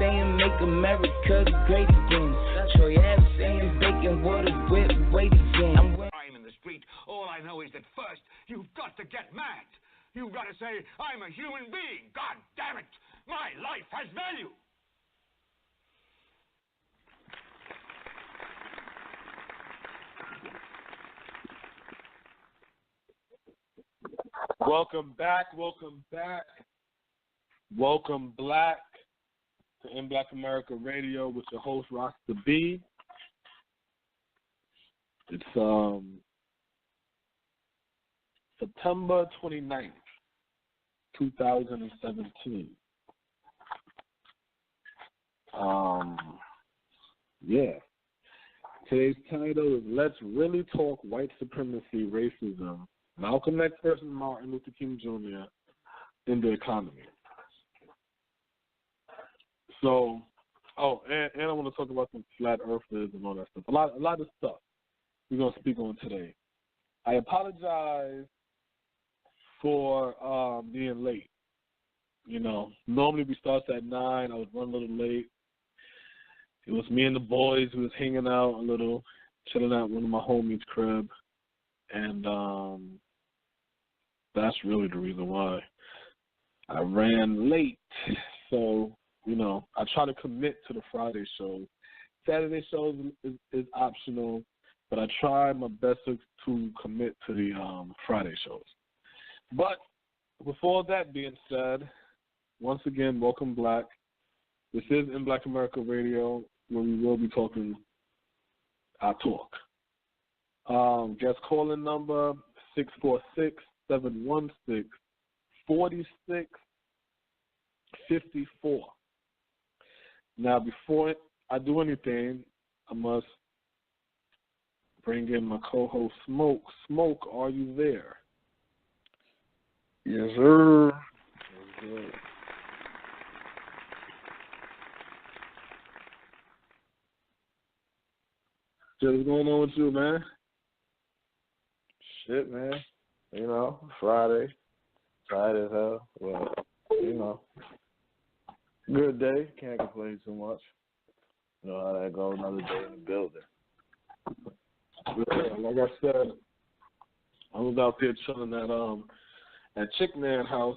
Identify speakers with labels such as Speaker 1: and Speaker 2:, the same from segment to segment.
Speaker 1: saying make America great again. Troy Ave saying bacon, water, whip, wait again.
Speaker 2: I'm in the street. All I know is that first, you've got to get mad. You've got to say, I'm a human being. God damn it. My life has value.
Speaker 3: Welcome back. Welcome Black to In Black America Radio with your host, Rasta B. It's September 29th, 2017. Yeah. Today's title is Let's Really Talk White Supremacy, Racism, Malcolm X versus Martin Luther King Jr. in the Economy. So, and I want to talk about some flat earthers and all that stuff. A lot of stuff we're going to speak on today. I apologize for being late. You know, normally we start at 9. I was running a little late. It was me and the boys who was hanging out a little, chilling out at one of my homies' crib. And that's really the reason why I ran late. So, you know, I try to commit to the Friday show. Saturday shows is optional, but I try my best to commit to the Friday shows. But before that being said, once again, welcome Black. This is In Black America Radio, where we will be talking our talk. Guest calling number 646-716-4654. Now, before I do anything, I must bring in my co-host, Smoke. Smoke, are you there?
Speaker 4: Yes, sir. Yes, sir.
Speaker 3: What's going on with you, man?
Speaker 4: Shit, man. You know, Friday. Tired as hell. Well, you know. Good day. Can't complain too much. You know how that goes. Another day in the building.
Speaker 3: Yeah, like I said, I was out there chilling at Chick Man house.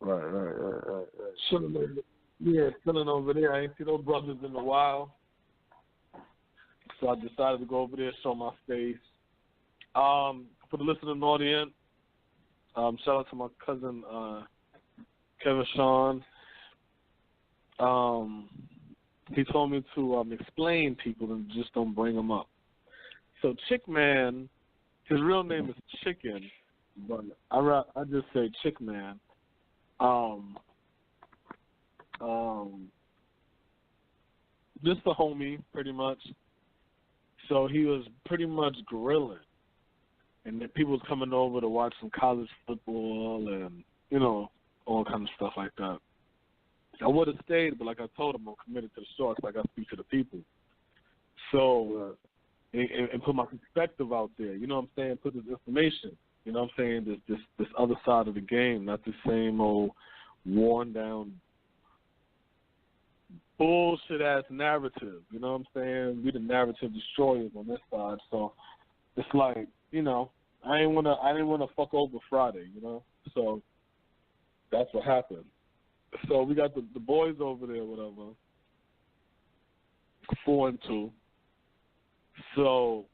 Speaker 4: Right.
Speaker 3: Chilling over there. I ain't seen no brothers in a while. So I decided to go over there, show my face. For the listening audience, shout out to my cousin Kevin Sean. He told me to explain people and just don't bring them up. So Chick Man, his real name is Chicken, but I just say Chick Man. Just a homie, pretty much. So he was pretty much grilling, and then people was coming over to watch some college football and, you know, all kind of stuff like that. I would have stayed, but like I told him, I'm committed to the show. I got to speak to the people. So, and put my perspective out there. You know what I'm saying? Put this information. You know what I'm saying? This other side of the game, not the same old worn down bullshit ass narrative. You know what I'm saying? We the narrative destroyers on this side. So it's like, you know, I didn't wanna fuck over Friday. You know, so that's what happened. So we got the boys over there, whatever, 4-2. So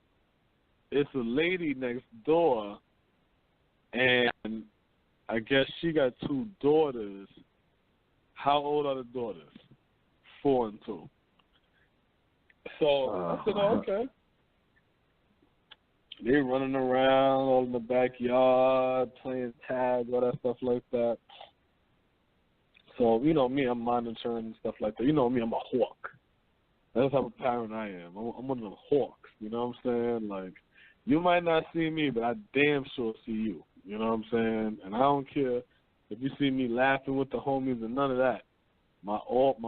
Speaker 3: it's a lady next door, and I guess she got 2 daughters. How old are the daughters? 4 and 2. So I said, oh, okay. They running around all in the backyard, playing tag, all that stuff like that. So, you know me, I'm monitoring and stuff like that. You know me, I'm a hawk. That's the type of parent I am. I'm one of them hawks, you know what I'm saying? Like, you might not see me, but I damn sure see you. You know what I'm saying? And I don't care if you see me laughing with the homies and none of that. My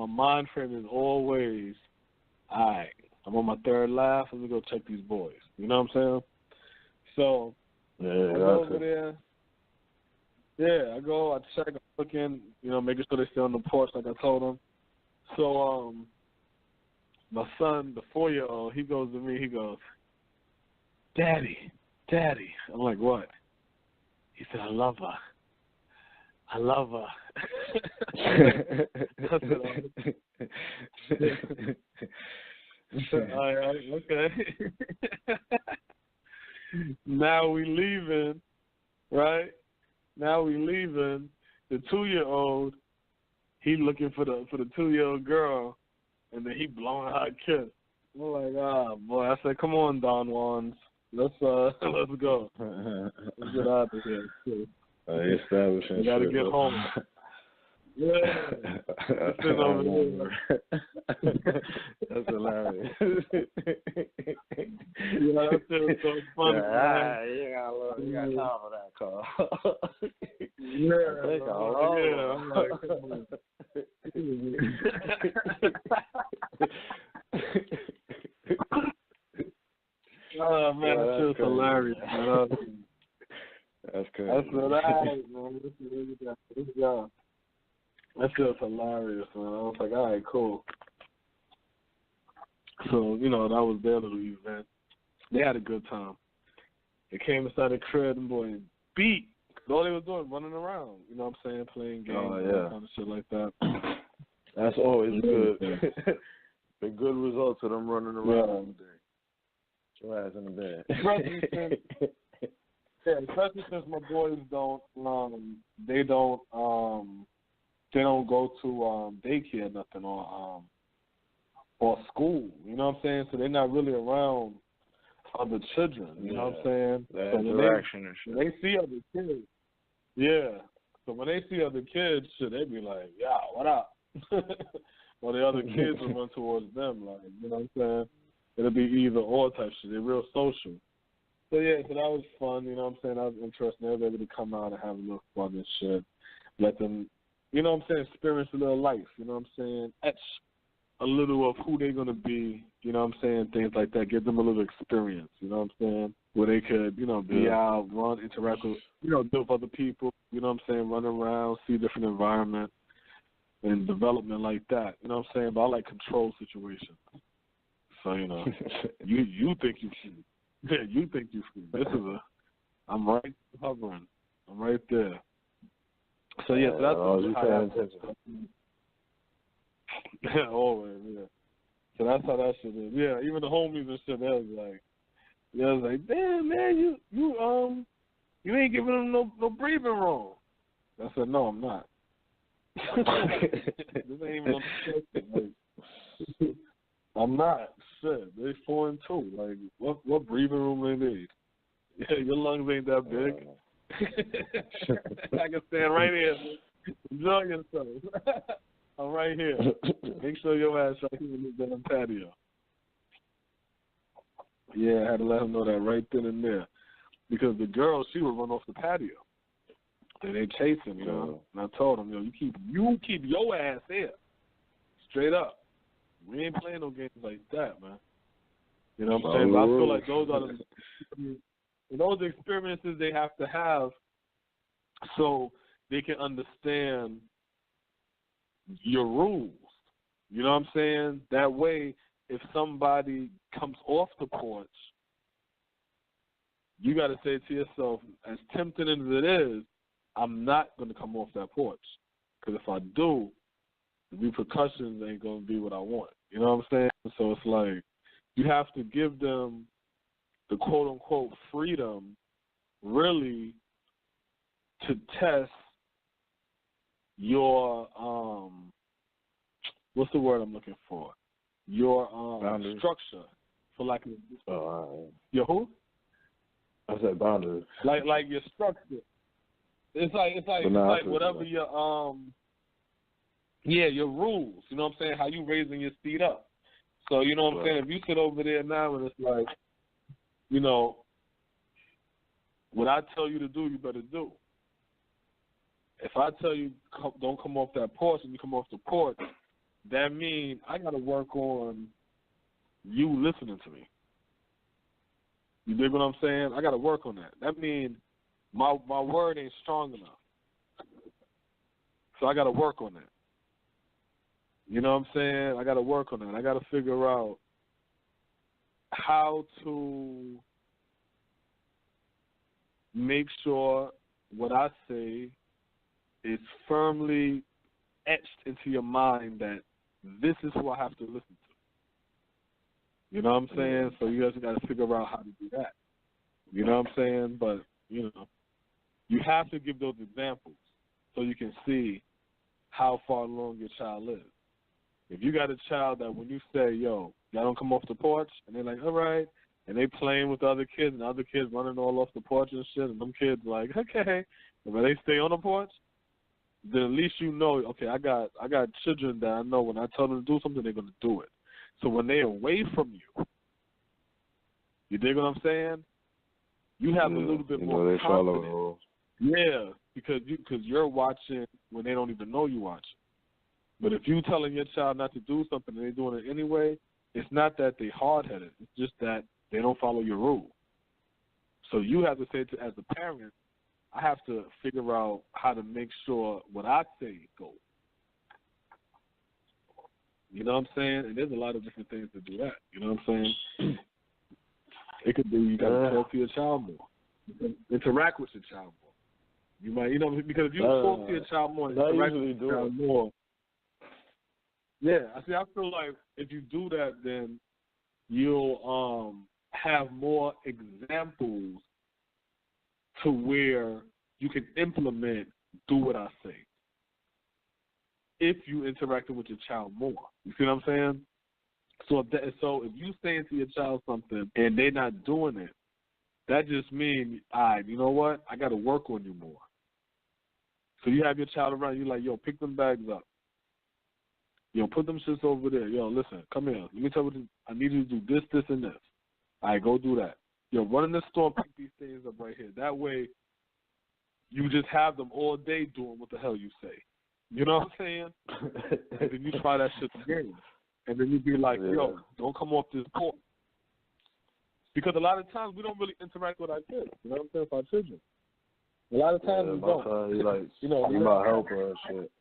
Speaker 3: mind frame is always, all right, I'm on my 3rd laugh. Let me go check these boys. You know what I'm saying? So, I go over there. Yeah, I check, I'm looking, you know, making sure they stay on the porch like I told them. So my son, the 4-year-old, he goes to me. He goes, Daddy. I'm like, what? He said, I love her. I said, all right, okay. Now we leaving, right? Now we leaving. The 2-year-old, he looking for the 2-year-old girl, and then he blowing her a kiss. I'm like, boy. I said, come on, Don Juans. Let's go. Let's get out of here.
Speaker 4: Establishing.
Speaker 3: You gotta get home. Yeah.
Speaker 4: That's hilarious.
Speaker 3: Yeah, that shit so funny.
Speaker 4: You got time for that call.
Speaker 3: Yeah. I'm like, oh man, that shit's hilarious, man.
Speaker 4: That's crazy.
Speaker 3: That's what I hate, man. That's just hilarious, man. I was like, all right, cool. So, that was their little event. They had a good time. They came inside the crib and boy beat. All they was doing, running around. You know what I'm saying? Playing games, all kind of shit like that.
Speaker 4: That's always good. The good results of them running around all day. Your ass in the bed.
Speaker 3: Especially since my boys don't go to daycare or nothing or school. You know what I'm saying? So they're not really around other children. You know what I'm saying?
Speaker 4: That
Speaker 3: so
Speaker 4: interaction and shit.
Speaker 3: When they see other kids, yeah. So when they see other kids, shit, they be like, "Yeah, what up?" Or the other kids will run towards them, like, you know what I'm saying? It'll be either or type shit. They're real social. So yeah, so that was fun. You know what I'm saying? That was interesting. They were able to come out and have a little fun and shit. Let them, you know what I'm saying, experience a little life. You know what I'm saying? Etch a little of who they're gonna be. You know what I'm saying? Things like that. Give them a little experience. You know what I'm saying? Where they could, be out, run, interact with, deal with other people. You know what I'm saying? Run around, see different environment and development like that. You know what I'm saying? But I like control situations. So you think you can. Yeah, you think you free. I'm right hovering. I'm right there. So yeah, so that's
Speaker 4: you paying attention.
Speaker 3: Yeah, always, yeah. So that's how that shit is. Yeah, even the homies and shit, they was like, damn man, you ain't giving them no breathing room. I said, no, I'm not. This ain't even I'm not. Shit, they 4 and 2. Like, what breathing room they need? Yeah, your lungs ain't that big. I can stand right here. Enjoy yourself. I'm right here. Make sure your ass right here in the damn patio. Yeah, I had to let him know that right then and there. Because the girl, she would run off the patio. And they chase him, And I told him, you keep your ass here. Straight up. We ain't playing no games like that, man. You know what I'm saying? But I feel like those are those experiences they have to have so they can understand your rules. You know what I'm saying? That way, if somebody comes off the porch, you got to say to yourself, as tempting as it is, I'm not going to come off that porch. Because if I do, the repercussions ain't going to be what I want. You know what I'm saying? So it's like you have to give them the quote-unquote freedom really to test your, what's the word I'm looking for? Your structure. For like your who?
Speaker 4: I said boundaries.
Speaker 3: Like your structure. It's like whatever your your rules. You know what I'm saying? How you raising your feet up. So you know what I'm saying? If you sit over there now and it's like, what I tell you to do, you better do. If I tell you don't come off that porch and you come off the porch, that means I got to work on you listening to me. You dig what I'm saying? I got to work on that. That means my word ain't strong enough. So I got to work on that. You know what I'm saying? I got to work on that. I got to figure out how to make sure what I say is firmly etched into your mind that this is who I have to listen to. You know what I'm saying? So you guys got to figure out how to do that. You know what I'm saying? But, you know, you have to give those examples so you can see how far along your child is. If you got a child that when you say, yo, y'all don't come off the porch, and they're like, all right, and they playing with the other kids, and the other kids running all off the porch and shit, and them kids like, okay, and when they stay on the porch, then at least you know, okay, I got children that I know when I tell them to do something, they're going to do it. So when they're away from you dig what I'm saying? You have a little bit more
Speaker 4: they
Speaker 3: confidence.
Speaker 4: follow the rules.
Speaker 3: Yeah, because you're watching when they don't even know you're watching. But if you're telling your child not to do something and they're doing it anyway, it's not that they're hard-headed. It's just that they don't follow your rule. So you have to say, as a parent, I have to figure out how to make sure what I say goes. You know what I'm saying? And there's a lot of different things to do that. You know what I'm saying? It could be you got to talk to your child more, interact with your child more. You might, because if you talk to your child more, and interact with your child more. Yeah, I feel like if you do that, then you'll have more examples to where you can implement, do what I say. If you interacted with your child more. You see what I'm saying? So if you saying to your child something and they're not doing it, that just means, all right, you know what? I got to work on you more. So you have your child around, you're like, yo, pick them bags up. Yo, put them shits over there. Yo, listen, come here. You can tell me, I need you to do this, this, and this. All right, go do that. Yo, run in the store, pick these things up right here. That way, you just have them all day doing what the hell you say. You know what I'm saying? And then you try that shit again. And then you be like, yo, don't come off this porch. Because a lot of times we don't really interact with our kids. You know what I'm saying? With our children. A lot of times we don't.
Speaker 4: Son, he like, you my helper and shit.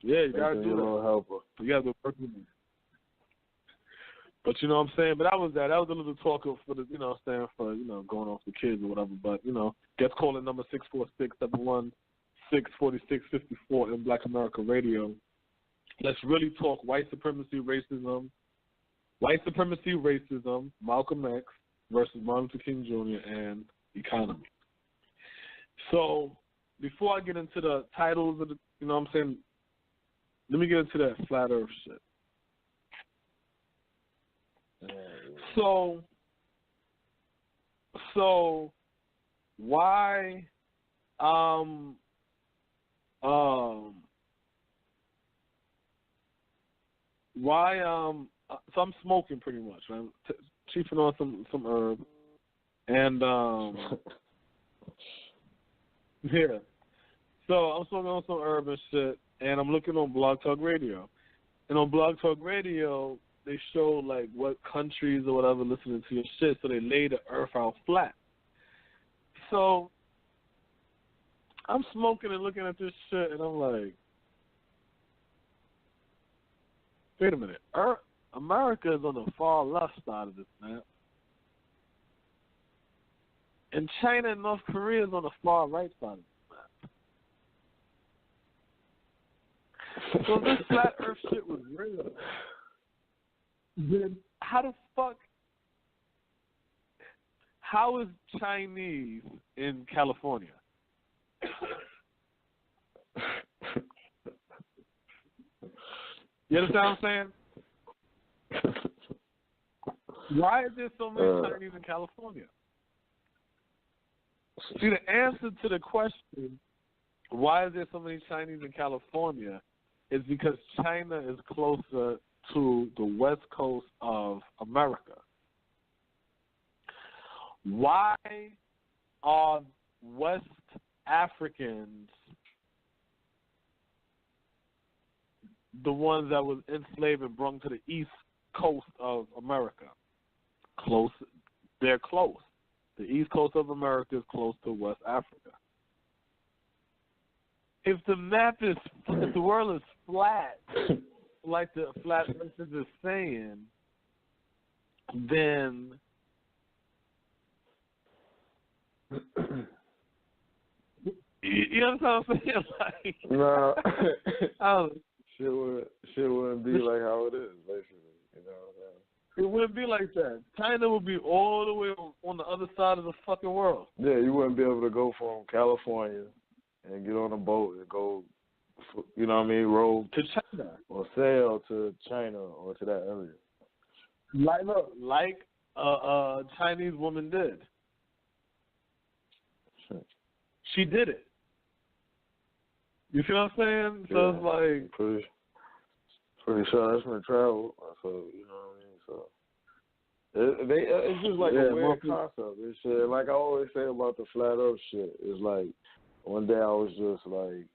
Speaker 3: Yeah, you gotta do
Speaker 4: that. Helper.
Speaker 3: You gotta go work with me. But you know what I'm saying? But that was that. That was a little talk for the, for going off the kids or whatever. But guest calling number 646-716-4654 in Black America Radio. Let's really talk white supremacy, racism, Malcolm X versus Martin Luther King Jr. and economy. So before I get into the titles of the, let me get into that flat earth shit. So why so I'm smoking pretty much, right? Chiefing on some herb, and yeah. So I'm smoking on some herb and shit, and I'm looking on Blog Talk Radio, and on Blog Talk Radio they show like what countries or whatever listening to your shit, so they lay the earth out flat. So I'm smoking and looking at this shit, and I'm like, wait a minute, America is on the far left side of this map, and China and North Korea is on the far right side of this map. So if this flat earth shit was real, then how the fuck, how is Chinese in California? You understand what I'm saying? Why is there so many Chinese in California? See, the answer to the question, why is there so many Chinese in California, is because China is closer to the west coast of America. Why are West Africans the ones that was enslaved and brought to the east coast of America? Close. They're close. The east coast of America is close to West Africa. if the world is flat, like the flat earthers is saying, then you understand what I'm saying? Like,
Speaker 4: no,
Speaker 3: oh,
Speaker 4: shit wouldn't be like how it is, basically. You know what I'm saying?
Speaker 3: it wouldn't be like that. China would be all the way on the other side of the fucking world.
Speaker 4: Yeah, you wouldn't be able to go from California and get on a boat and go, you know what I mean, roll
Speaker 3: To China.
Speaker 4: or sail to China or to that area.
Speaker 3: Like a Chinese woman did. She did it. You see what I'm saying? So
Speaker 4: Yeah,
Speaker 3: it's like,
Speaker 4: pretty sure that's gonna travel. So you know what I mean. So it's just like a weird concept. It's shit. Like I always say about the flat Earth shit. It's like one day I was just like,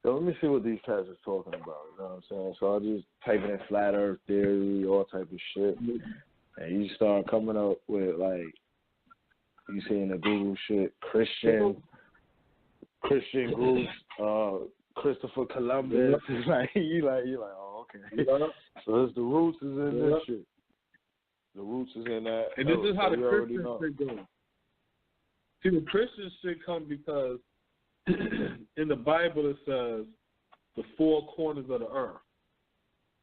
Speaker 4: yo, let me see what these cats is talking about. You know what I'm saying? So I just typing in flat Earth theory, all type of shit, and you start coming up with like, you see in the Google shit, Christian groups, Christopher Columbus. It's like you like, oh, okay.
Speaker 3: yeah.
Speaker 4: So it's the roots is in this shit. The roots is in that.
Speaker 3: And this is how the Christian shit goes. See, the Christian shit comes because in the Bible it says the four corners of the earth.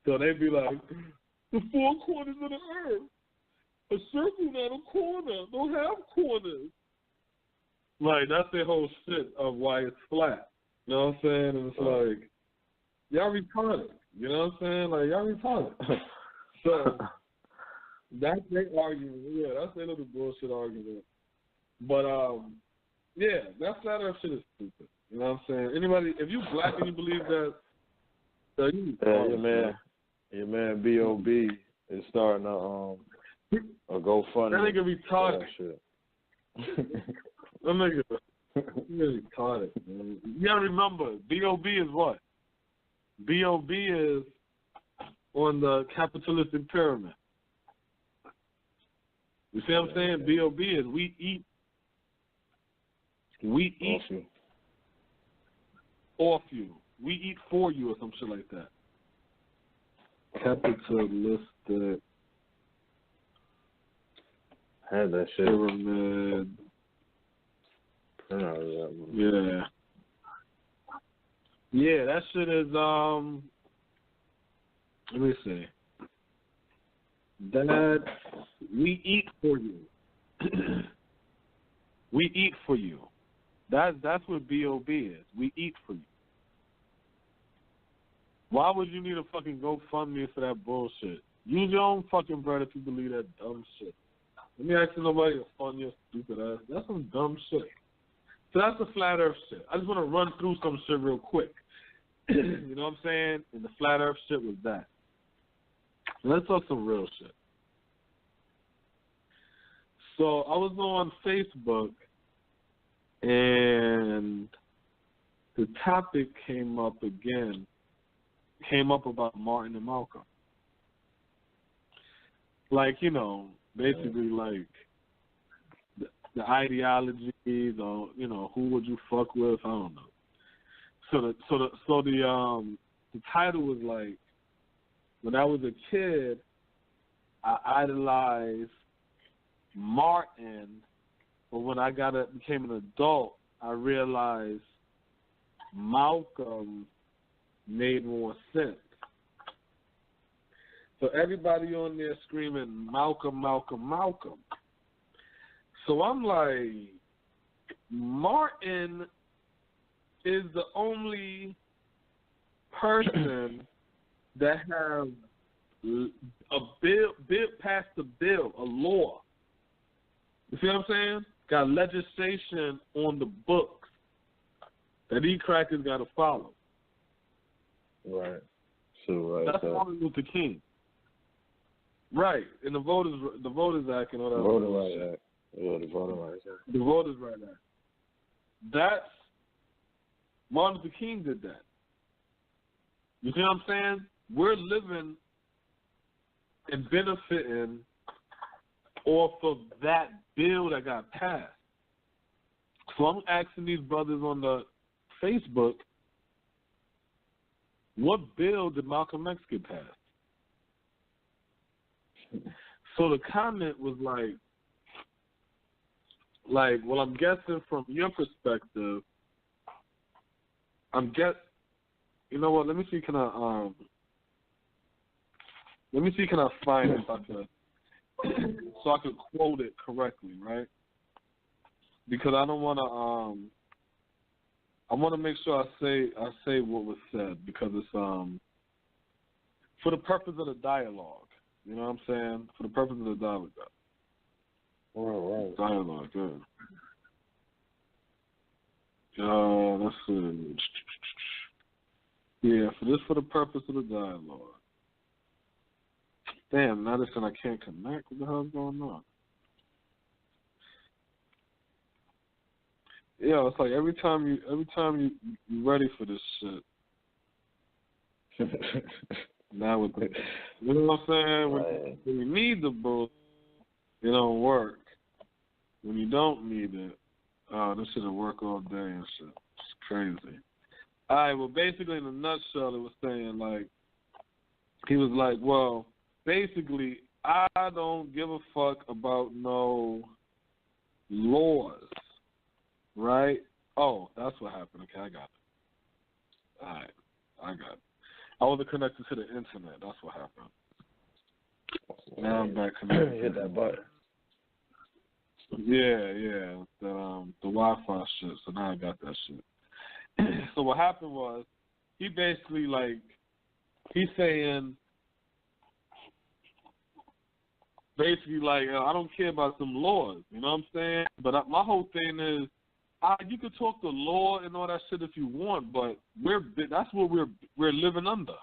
Speaker 3: So they be like, the four corners of the earth. A circle, not a corner. Don't have corners. Like, that's their whole shit of why it's flat. You know what I'm saying? And it's like, y'all retarded. You know what I'm saying? Like, y'all retarded. So, that's their argument. Yeah, that's their little bullshit argument. But, yeah, that flat earth shit is stupid. You know what I'm saying? Anybody, if you black and you believe that, you your man B.O.B. is starting a GoFundMe. That nigga retarded.
Speaker 4: That shit.
Speaker 3: That nigga retarded, man. You gotta remember, B.O.B. is what? B.O.B. is on the capitalistic pyramid. You see what I'm saying? B.O.B. is we eat off you. We eat for you or some shit like that. Capitalistic
Speaker 4: Had that shit.
Speaker 3: pyramid. Yeah. Yeah, that shit is let me see. That we eat for you. We eat for you. That's what B.O.B. is. We eat for you. Why would you need a fucking GoFundMe for that bullshit? Use your own fucking bread if you believe that dumb shit. Let me ask nobody to fund your stupid ass. That's some dumb shit. So that's the flat earth shit. I just want to run through some shit real quick. You know what I'm saying? And the flat earth shit was that. Let's talk some real shit. So I was on Facebook and the topic came up about Martin and Malcolm. Like, you know, basically like the ideologies or, you know, who would you fuck with? I don't know. So the title was like, when I was a kid, I idolized Martin, but when I became an adult, I realized Malcolm made more sense. So everybody on there screaming, Malcolm, Malcolm, Malcolm. So I'm like, Martin is the only person that have a bill passed a bill, a law. You see what I'm saying? Got legislation on the books that these crackers got to follow.
Speaker 4: Right. So
Speaker 3: that's Martin Luther King. Right, and the Voters Act and all that.
Speaker 4: Voting Rights Act. Yeah, the Voting Rights Act.
Speaker 3: The Voters Rights Act. That's Martin Luther King did that. You see what I'm saying? We're living and benefiting off of that bill that got passed. So I'm asking these brothers on the Facebook, what bill did Malcolm X get passed? So the comment was well, I'm guessing from your perspective, you know what? Let me see. Can I find it if I could, so I could quote it correctly, right? Because I don't want to. I want to make sure I say what was said, because it's for the purpose of the dialogue. You know what I'm saying? For the purpose of the dialogue.
Speaker 4: Right.
Speaker 3: Dialogue, good. Let's see. Yeah, for the purpose of the dialogue. Damn, now this and I can't connect. What the hell's going on? Yeah, it's like every time you ready for this shit. Now with the, you know what I'm saying? When you need the bull, it don't work. When you don't need it, this shit'll work all day and shit. It's crazy. All right, well, basically in a nutshell, it was saying he was like, well, basically, I don't give a fuck about no laws, right? Oh, that's what happened. Okay, I got it. All right, I got it. I wasn't connected to the internet. That's what happened. Now I'm back connected.
Speaker 4: Hit that button.
Speaker 3: Yeah. The Wi-Fi shit. So now I got that shit. So what happened was, he basically he's saying, I don't care about some laws. You know what I'm saying? But my whole thing is, you could talk the law and all that shit if you want, but that's what we're living under.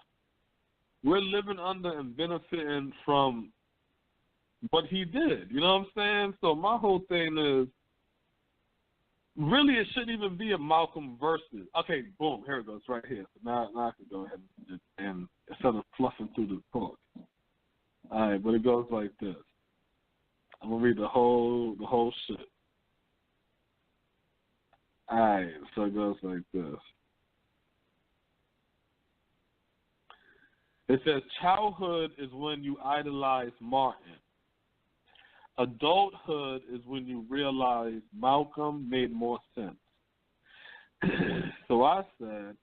Speaker 3: We're living under and benefiting from what he did. You know what I'm saying? So my whole thing is, really, it shouldn't even be a Malcolm versus. Okay, boom, here it goes, right here. So now I can go ahead and instead of fluffing through the talk. All right, but it goes like this. I'm gonna read the whole shit. All right, so it goes like this. It says, childhood is when you idolize Martin. Adulthood is when you realize Malcolm made more sense. So I said,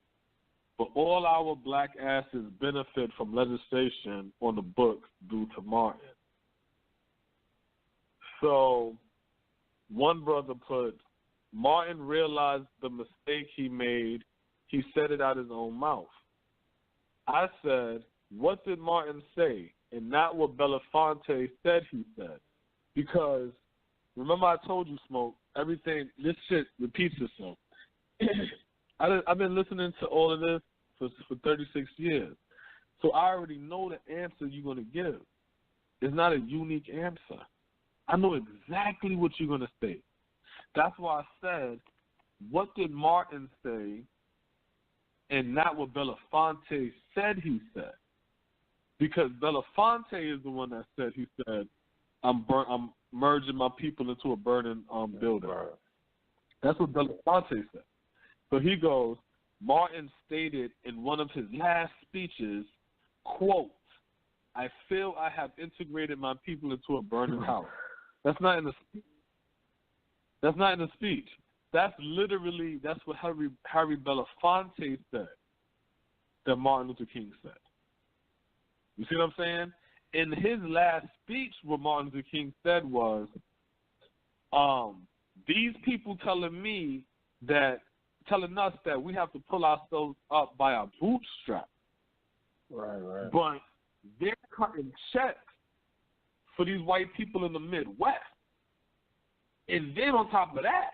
Speaker 3: but all our black asses benefit from legislation on the books due to Martin. So one brother put, Martin realized the mistake he made. He said it out his own mouth. I said, what did Martin say? And not what Belafonte said he said. Because, remember I told you, Smoke, everything, this shit repeats itself. I've been listening to all of this for 36 years. So I already know the answer you're going to give. It's not a unique answer. I know exactly what you're going to say. That's why I said, what did Martin say and not what Belafonte said he said? Because Belafonte is the one that said, he said, I'm merging my people into a burning building. That's what Belafonte said. So he goes, Martin stated in one of his last speeches, quote, I feel I have integrated my people into a burning house. That's not in the speech. That's not in the speech. That's literally, that's what Harry Belafonte said that Martin Luther King said. You see what I'm saying? In his last speech, what Martin Luther King said was, these people telling us that we have to pull ourselves up by our bootstraps.
Speaker 4: Right.
Speaker 3: But they're cutting checks for these white people in the Midwest. And then on top of that,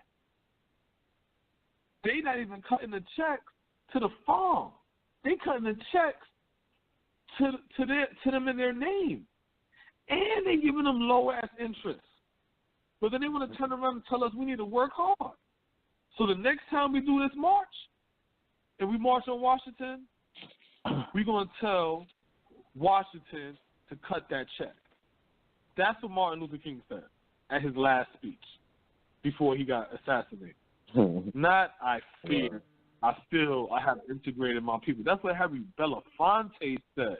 Speaker 3: they not even cutting the checks to the farm. They cutting the checks to them in their name. And they giving them low-ass interest. But then they want to turn around and tell us we need to work hard. So the next time we do this march, and we march on Washington, we're going to tell Washington to cut that check. That's what Martin Luther King said at his last speech before he got assassinated. Not, I fear I have integrated my people. That's what Harry Belafonte said,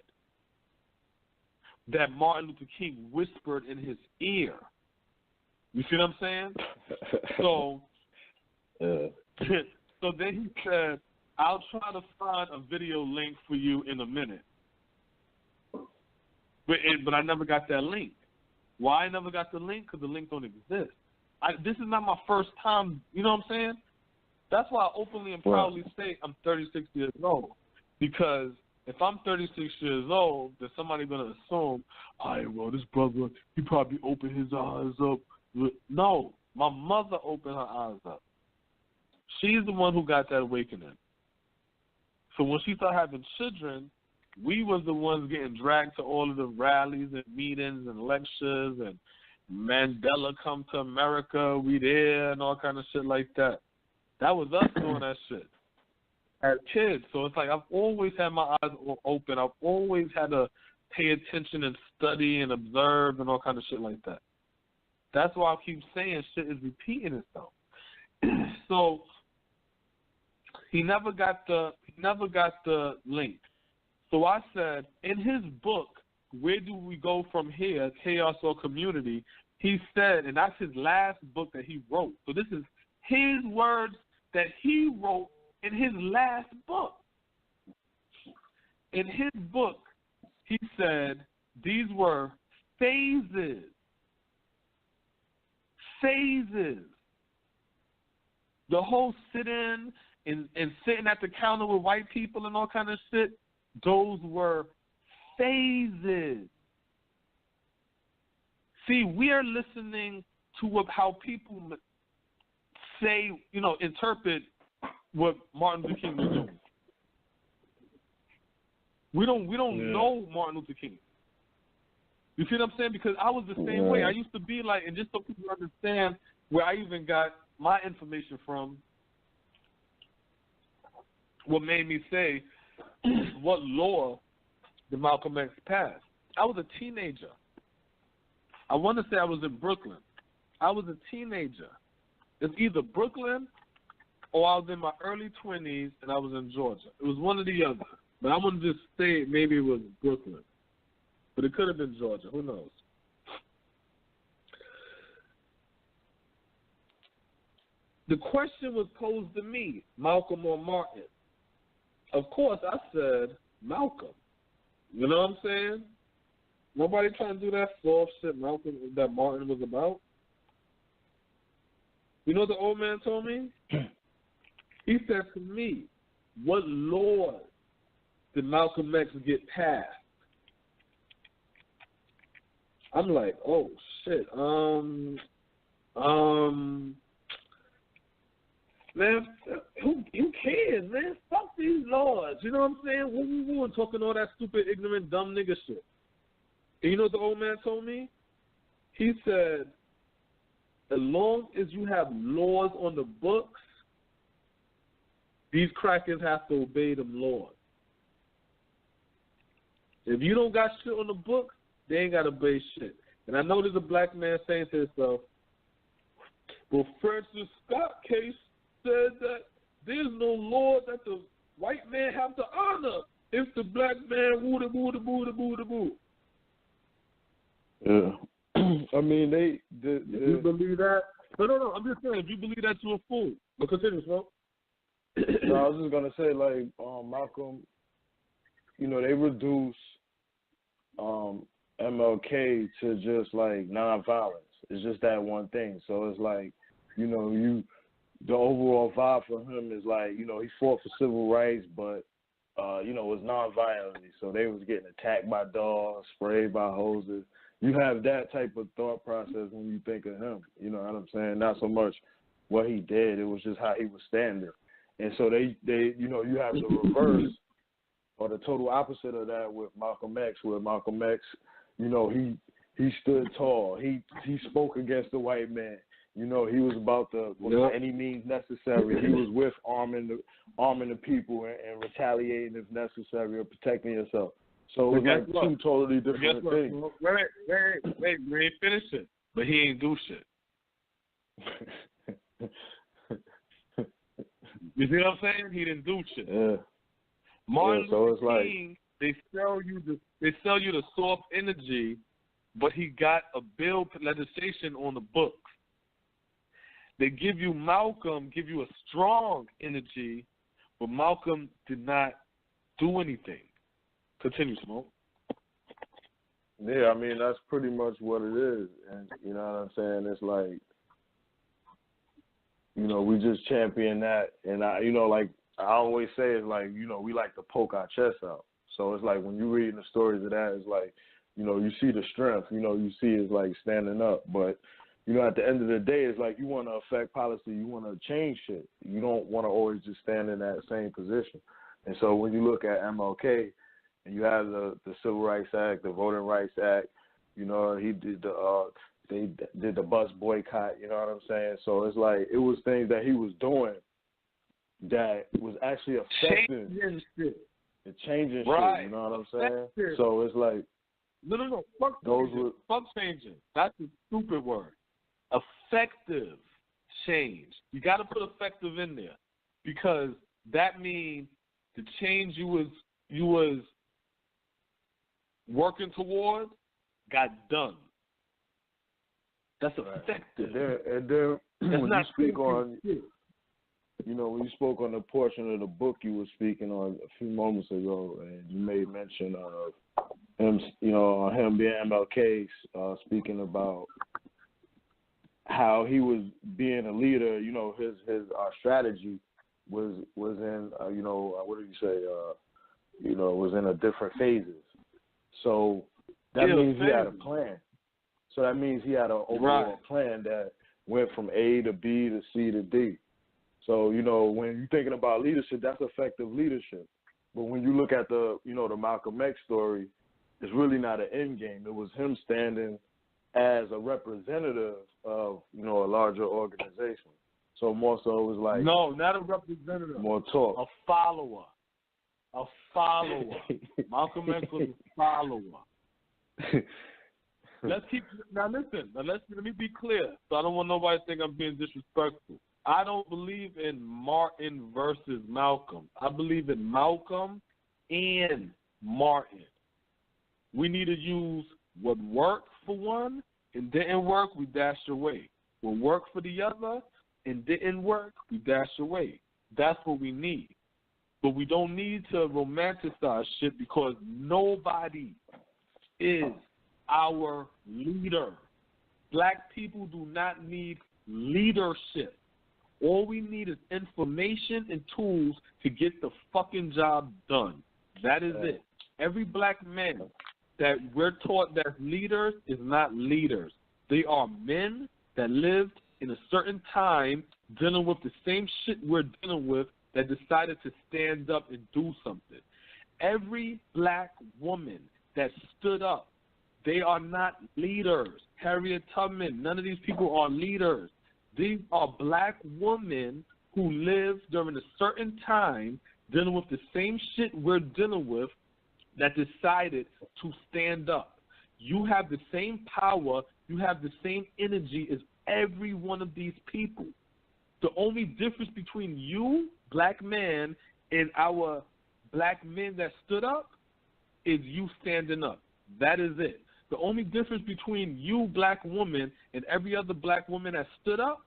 Speaker 3: that Martin Luther King whispered in his ear. You see what I'm saying? So, so then he said, I'll try to find a video link for you in a minute. But I never got that link. Why I never got the link? Because the link don't exist. This is not my first time, you know what I'm saying? That's why I openly and proudly say I'm 36 years old. Because if I'm 36 years old, then somebody's going to assume, well, this brother, he probably opened his eyes up. No, my mother opened her eyes up. She's the one who got that awakening. So when she started having children, we was the ones getting dragged to all of the rallies and meetings and lectures, and Mandela come to America, we there, and all kind of shit like that. That was us doing that shit as kids. So it's like I've always had my eyes open. I've always had to pay attention and study and observe and all kind of shit like that. That's why I keep saying shit is repeating itself. So he never got the link. So I said, in his book, Where Do We Go From Here, Chaos or Community, he said, and that's his last book that he wrote. So this is his words that he wrote in his last book. In his book, he said these were phases. Phases. The whole sit-in and sitting at the counter with white people and all kind of shit, those were phases. See, we are listening to how people say, interpret what Martin Luther King was doing. We don't know Martin Luther King. You see what I'm saying? Because I was the same way. I used to be like, and just so people understand where I even got my information from, what made me say, what law did Malcolm X pass? I was a teenager. I want to say I was in Brooklyn. I was a teenager. It's either Brooklyn or I was in my early 20s and I was in Georgia. It was one or the other. But I'm going to just say maybe it was Brooklyn. But it could have been Georgia. Who knows? The question was posed to me, Malcolm or Martin. Of course, I said Malcolm. You know what I'm saying? Nobody trying to do that soft shit Malcolm that Martin was about. You know what the old man told me? He said to me, what laws did Malcolm X get passed? I'm like, oh shit. Man, who cares, man? Fuck these laws. You know what I'm saying? We weren't talking all that stupid, ignorant, dumb nigga shit. And you know what the old man told me? He said, as long as you have laws on the books, these crackers have to obey them laws. If you don't got shit on the books, they ain't got to obey shit. And I know there's a black man saying to himself, well, Francis Scott case said that there's no law that the white man have to honor if the black man woo-da-boo-da-boo-da-boo-da-boo.
Speaker 4: Yeah. I mean, if
Speaker 3: you believe that? No, I'm just saying, if you believe that, you're a fool. But continue, bro.
Speaker 4: No, I was just going to say, like, Malcolm, they reduce MLK to just, like, nonviolence. It's just that one thing. So it's like, the overall vibe for him is like, he fought for civil rights, but, it was nonviolently. So they was getting attacked by dogs, sprayed by hoses. You have that type of thought process when you think of him. You know what I'm saying? Not so much what he did. It was just how he was standing. And so they you have the reverse or the total opposite of that with Malcolm X, where Malcolm X, he stood tall. He spoke against the white man. He was about any means necessary. He was with arming the people and retaliating if necessary or protecting yourself. So it was like two totally different things.
Speaker 3: Wait, we ain't finished it. But he ain't do shit. You see what I'm saying? He didn't do shit.
Speaker 4: Yeah.
Speaker 3: Martin
Speaker 4: so
Speaker 3: Luther
Speaker 4: it's like
Speaker 3: King, they sell you the soft energy, but he got a bill legislation on the books. They give you Malcolm, give you a strong energy, but Malcolm did not do anything. Continue, Smoke.
Speaker 4: Yeah, I mean, that's pretty much what it is. And you know what I'm saying? It's like, you know, we just champion that. And I always say, it's like, you know, we like to poke our chest out. So it's like when you're reading the stories of that, it's like, you know, you see the strength, you know, you see it's like standing up. But, you know, at the end of the day, it's like you want to affect policy, you want to change shit. You don't want to always just stand in that same position. And so when you look at MLK, and you have the Civil Rights Act, the Voting Rights Act, you know, he did they did the bus boycott, you know what I'm saying? So it's like it was things that he was doing that was actually affecting
Speaker 3: Changing shit.
Speaker 4: Changing
Speaker 3: right.
Speaker 4: shit, you know what I'm saying? So it's like
Speaker 3: no. Fuck changing. That's a stupid word. Effective change. You got to put effective in there because that means the change you was working towards got done. That's effective.
Speaker 4: And then when you speak on, you know, when you spoke on the portion of the book you were speaking on a few moments ago, and you made mention of him, you know, him being MLK, speaking about how he was being a leader. You know, his strategy was in, you know, what did you say? You know, was in a different phases. So that means he had a plan. So that means he had an overall plan that went from A to B to C to D. So, you know, when you're thinking about leadership, that's effective leadership. But when you look at the, you know, the Malcolm X story, it's really not an end game. It was him standing as a representative of, you know, a larger organization. So more so it was like...
Speaker 3: No, not a representative.
Speaker 4: More talk.
Speaker 3: A follower. A follower. Malcolm X was a follower. Let's keep... Now listen, let me be clear. So I don't want nobody to think I'm being disrespectful. I don't believe in Martin versus Malcolm. I believe in Malcolm and Martin. We need to use what worked for one and didn't work, we dashed away. What worked for the other and didn't work, we dashed away. That's what we need. But we don't need to romanticize shit because nobody is our leader. Black people do not need leadership. All we need is information and tools to get the fucking job done. That is it. Every black man that we're taught as leaders is not leaders. They are men that lived in a certain time dealing with the same shit we're dealing with that decided to stand up and do something. Every black woman that stood up, they are not leaders. Harriet Tubman, none of these people are leaders. These are black women who lived during a certain time dealing with the same shit we're dealing with that decided to stand up. You have the same power, you have the same energy as every one of these people. The only difference between you, black man, and our black men that stood up is you standing up. That is it. The only difference between you, black woman, and every other black woman that stood up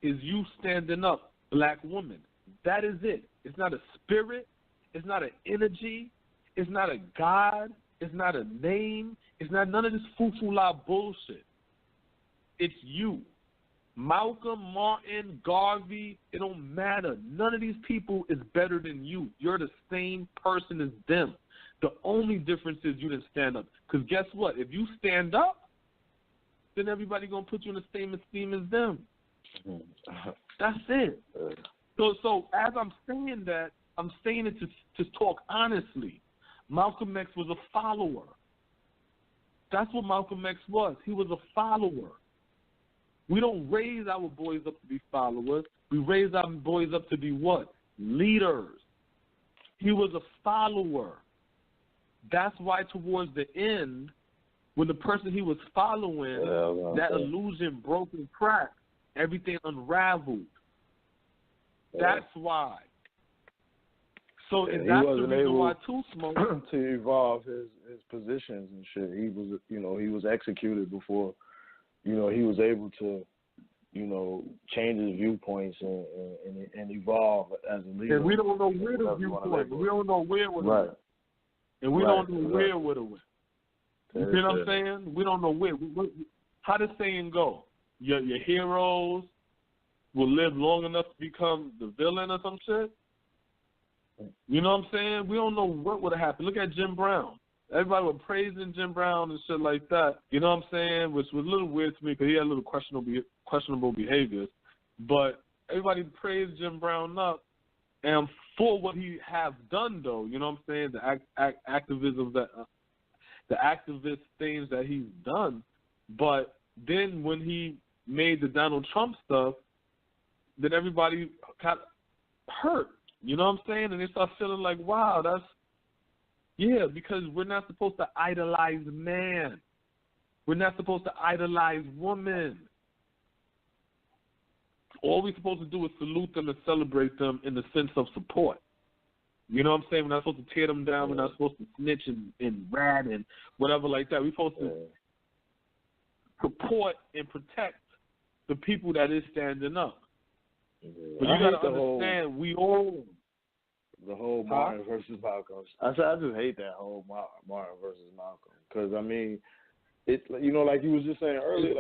Speaker 3: is you standing up, black woman. That is it. It's not a spirit. It's not an energy. It's not a God. It's not a name. It's not none of this foo-foo-la bullshit. It's you. Malcolm, Martin, Garvey, it don't matter. None of these people is better than you. You're the same person as them. The only difference is you didn't stand up. Because guess what? If you stand up, then everybody going to put you in the same esteem as them. That's it. So as I'm saying that, I'm saying it to talk honestly. Malcolm X was a follower. That's what Malcolm X was. He was a follower. We don't raise our boys up to be followers. We raise our boys up to be what? Leaders. He was a follower. That's why towards the end, when the person he was following, that illusion broke and cracked, everything unraveled. That's why. So
Speaker 4: Yeah,
Speaker 3: and
Speaker 4: he
Speaker 3: that's the
Speaker 4: wasn't
Speaker 3: reason
Speaker 4: able
Speaker 3: why Too Smoke
Speaker 4: to evolve his positions and shit. He was, he was executed before, he was able to, change his viewpoints and evolve as a leader.
Speaker 3: And we don't know where the viewpoint. We don't know where it went.
Speaker 4: Right.
Speaker 3: And we don't know where it would have went. You see what I'm saying? We don't know where. How does saying go? Your heroes will live long enough to become the villain or some shit? You know what I'm saying? We don't know what would have happened. Look at Jim Brown. Everybody was praising Jim Brown and shit like that. You know what I'm saying? Which was a little weird to me because he had a little questionable behaviors. But everybody praised Jim Brown up, and for what he have done, though. You know what I'm saying? The activism the activist things that he's done. But then when he made the Donald Trump stuff, then everybody got hurt. You know what I'm saying? And they start feeling like, wow, because we're not supposed to idolize man. We're not supposed to idolize woman. All we're supposed to do is salute them and celebrate them in the sense of support. You know what I'm saying? We're not supposed to tear them down. We're not supposed to snitch and rat and whatever like that. We're supposed to support and protect the people that is standing up. But you got to understand, we all...
Speaker 4: The whole Martin versus Malcolm. I just hate that whole Martin versus Malcolm. Because, I mean, it's, like you was just saying earlier,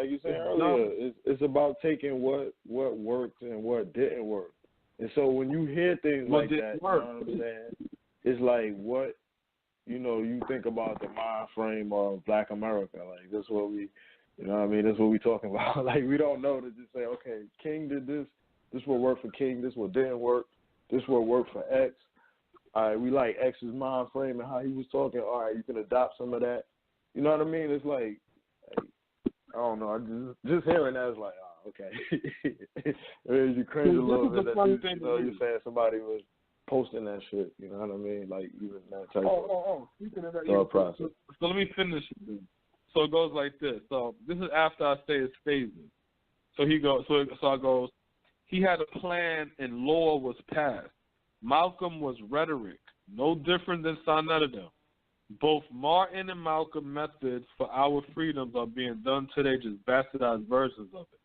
Speaker 4: it's about taking what worked and what didn't work. And so when you hear things like that, you know what I'm saying? It's like what, you think about the mind frame of Black America. Like, this is what we, this is what we talking about. Like, we don't know to just say, okay, King did this. This what worked for King. This what didn't work. This what worked for X. All right, we like X's mind frame and how he was talking. All right, you can adopt some of that. You know what I mean? It's like, I don't know. I just hearing that is like, oh, okay. You cringe a little bit that you're saying somebody was posting that shit. You know what I mean? Like, even that type of
Speaker 3: Speaking of that, process. So let me finish. So it goes like this. So this is after I say it's phases. So he goes. So I goes. He had a plan and law was passed. Malcolm was rhetoric, no different than Sonetta. Both Martin and Malcolm methods for our freedoms are being done today, just bastardized versions of it.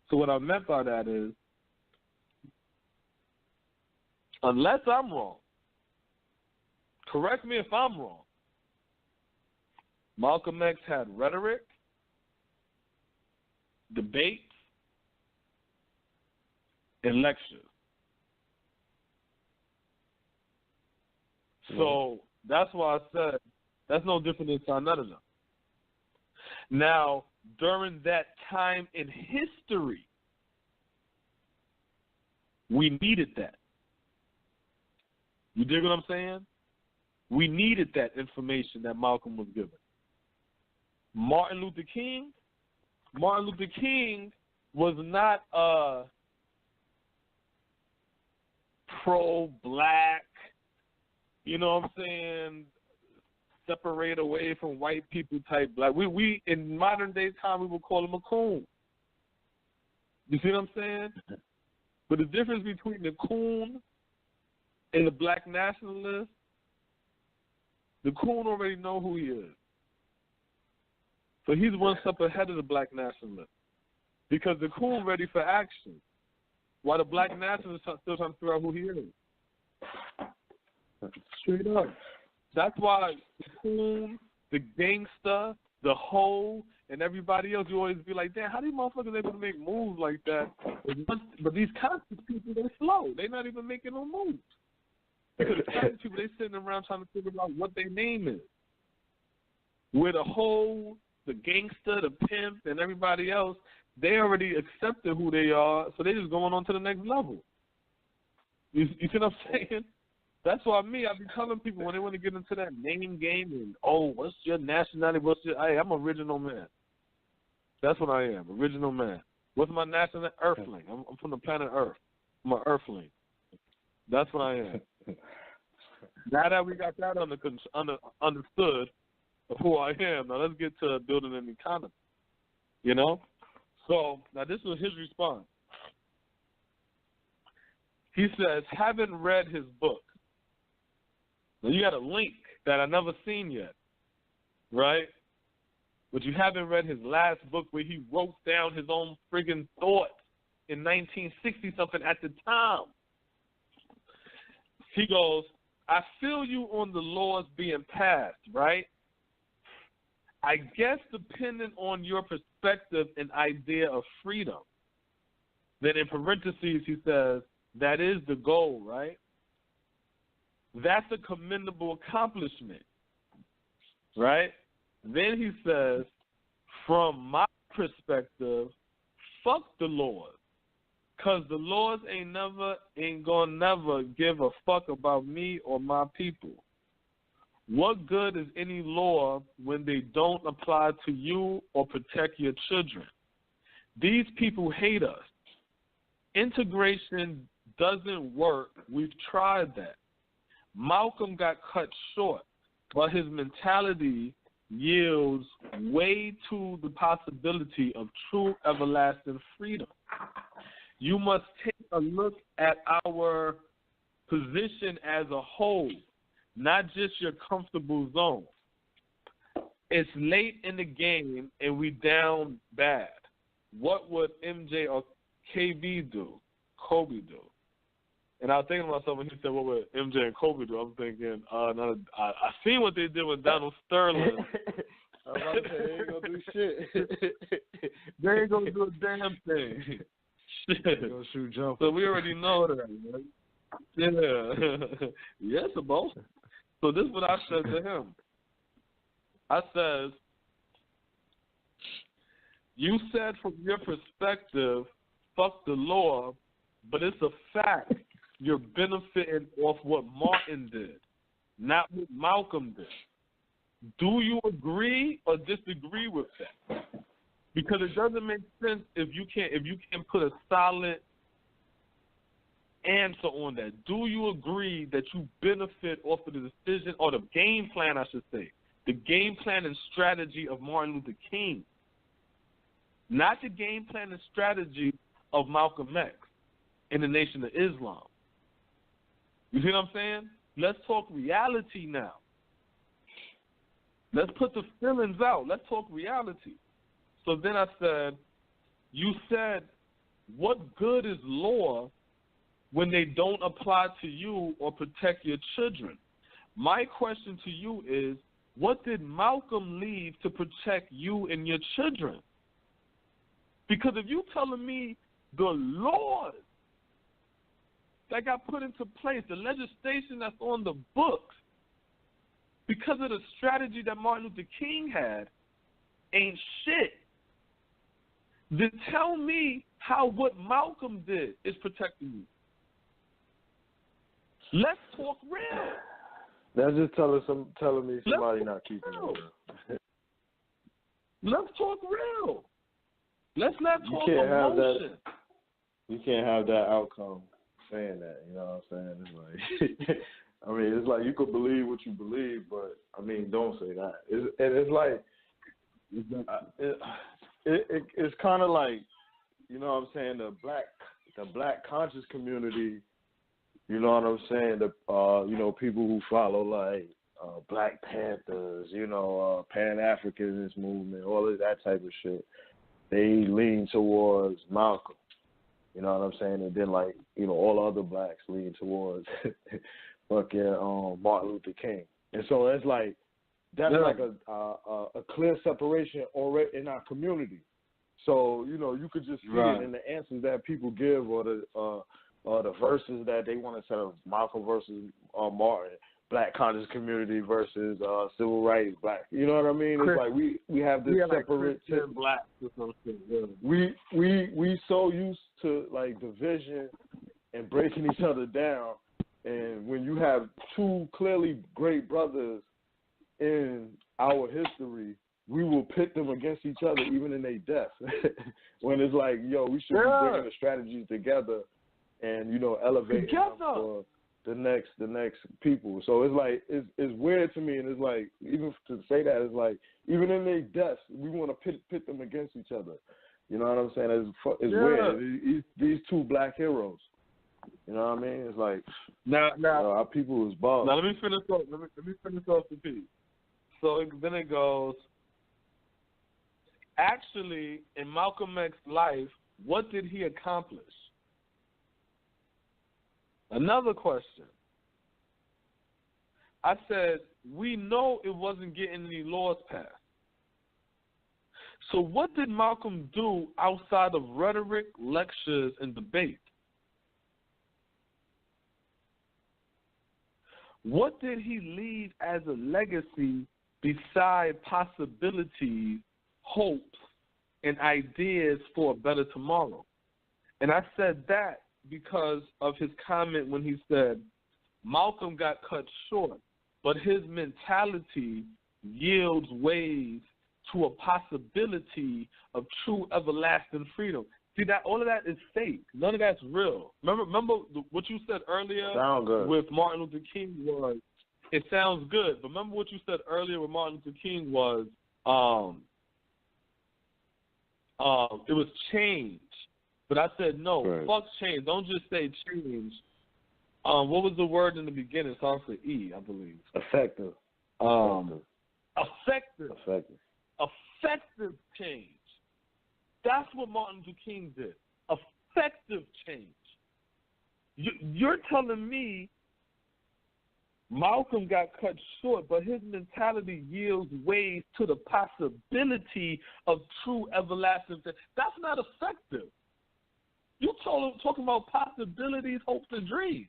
Speaker 3: So what I meant by that is, unless I'm wrong, correct me if I'm wrong, Malcolm X had rhetoric, debates, and lectures. So that's why I said that's no different than Sonetta. Now, during that time in history, we needed that. You dig what I'm saying? We needed that information that Malcolm was given. Martin Luther King was not pro-black, you know what I'm saying, separate away from white people type black. We in modern day time, we would call him a coon. You see what I'm saying? But the difference between the coon and the black nationalist, the coon already know who he is. So he's one step ahead of the black nationalist because the coon ready for action, while the black nationalist still trying to figure out who he is. Straight up. That's why the coon, the gangster, the hoe, and everybody else, you always be like, damn, how these motherfuckers able to make moves like that? But these conscious people, they slow. They not even making no moves. Because the conscious people, they sitting around trying to figure out what their name is. Where the hoe, the gangster, the pimp, and everybody else, they already accepted who they are, so they just going on to the next level. You see what I'm saying? That's why I be telling people when they want to get into that name game and, what's your nationality? I'm an original man. That's what I am, original man. What's my nationality? Earthling. I'm from the planet Earth. I'm an Earthling. That's what I am. Now that we got that understood of who I am, now let's get to building an economy. You know? So, now this was his response. He says, haven't read his book. Now, you got a link that I never seen yet, right? But you haven't read his last book where he wrote down his own friggin' thoughts in 1960-something at the time. He goes, I feel you on the laws being passed, right? I guess depending on your perspective and idea of freedom. Then in parentheses he says, that is the goal, right? That's a commendable accomplishment, right? Then he says, from my perspective, fuck the laws. Because the laws ain't gonna never give a fuck about me or my people. What good is any law when they don't apply to you or protect your children? These people hate us. Integration doesn't work. We've tried that. Malcolm got cut short, but his mentality yields way to the possibility of true everlasting freedom. You must take a look at our position as a whole, not just your comfortable zone. It's late in the game and we down bad. What would MJ or KB do? Kobe do? And I was thinking to myself when he said, what would MJ and Kobe do? I'm thinking, I seen what they did with Donald Sterling.
Speaker 4: I was about to say, they ain't going to do shit.
Speaker 3: They ain't going to do a damn thing. Shit.
Speaker 4: They're going to shoot jump.
Speaker 3: So we already know that, right? Yeah. Yes, boss. So this is what I said to him. I says, you said from your perspective, fuck the law, but it's a fact you're benefiting off what Martin did, not what Malcolm did. Do you agree or disagree with that? Because it doesn't make sense if you can't put a solid answer on that. Do you agree that you benefit off of the decision or the game plan, I should say, the game plan and strategy of Martin Luther King, not the game plan and strategy of Malcolm X in the Nation of Islam? You see what I'm saying? Let's talk reality now. Let's put the feelings out. Let's talk reality. So then I said, you said, what good is law when they don't apply to you or protect your children? My question to you is, what did Malcolm leave to protect you and your children? Because if you're telling me the laws that got put into place, the legislation that's on the books, because of the strategy that Martin Luther King had, ain't shit, then tell me how what Malcolm did is protecting you. Let's talk real.
Speaker 4: That's just telling me somebody not keeping it real.
Speaker 3: Let's talk real. Let's not talk
Speaker 4: emotion. You can't have that outcome saying that. You know what I'm saying? It's like, I mean, it's like you could believe what you believe, but I mean, don't say that. It's like, it's kind of like, you know what I'm saying? The black conscious community. You know what I'm saying? You know, people who follow like Black Panthers, you know, Pan-Africanist movement, all of that type of shit. They lean towards Malcolm. You know what I'm saying? And then like, you know, all other blacks lean towards fucking Martin Luther King. And so it's like that's like a clear separation already in our community. So, you know, you could just see it in the answers that people give or the verses that they want to set up, Malcolm versus Martin, black conscious community versus civil rights, black. You know what I mean? It's like we have this separate
Speaker 3: like black or something.
Speaker 4: Yeah. We so used to like division and breaking each other down, and when you have two clearly great brothers in our history, we will pit them against each other even in their death. When it's like, yo, we should be bringing the strategies together and, you know, elevating them for the next people. So it's like it's weird to me, and it's like even to say that, it's like even in their deaths we want to pit them against each other. You know what I'm saying? It's weird. These two black heroes. You know what I mean? It's like
Speaker 3: now
Speaker 4: our people is boss.
Speaker 3: Now let me finish off. Let me finish off the piece. So then it goes. Actually, in Malcolm X's life, what did he accomplish? Another question. I said, we know it wasn't getting any laws passed. So what did Malcolm do outside of rhetoric, lectures, and debate? What did he leave as a legacy beside possibilities, hopes, and ideas for a better tomorrow? And I said that because of his comment when he said, Malcolm got cut short, but his mentality yields ways to a possibility of true everlasting freedom. See, that all of that is fake. None of that's real. Remember what you said earlier with Martin Luther King was, it sounds good, but remember what you said earlier with Martin Luther King was, it was change. But I said, no, fuck change. Don't just say change. What was the word in the beginning? It starts with E, I believe.
Speaker 4: Effective.
Speaker 3: Effective change. That's what Martin Luther King did. Effective change. You're telling me Malcolm got cut short, but his mentality yields ways to the possibility of true everlasting change. That's not effective. You talking about possibilities, hopes, and dreams.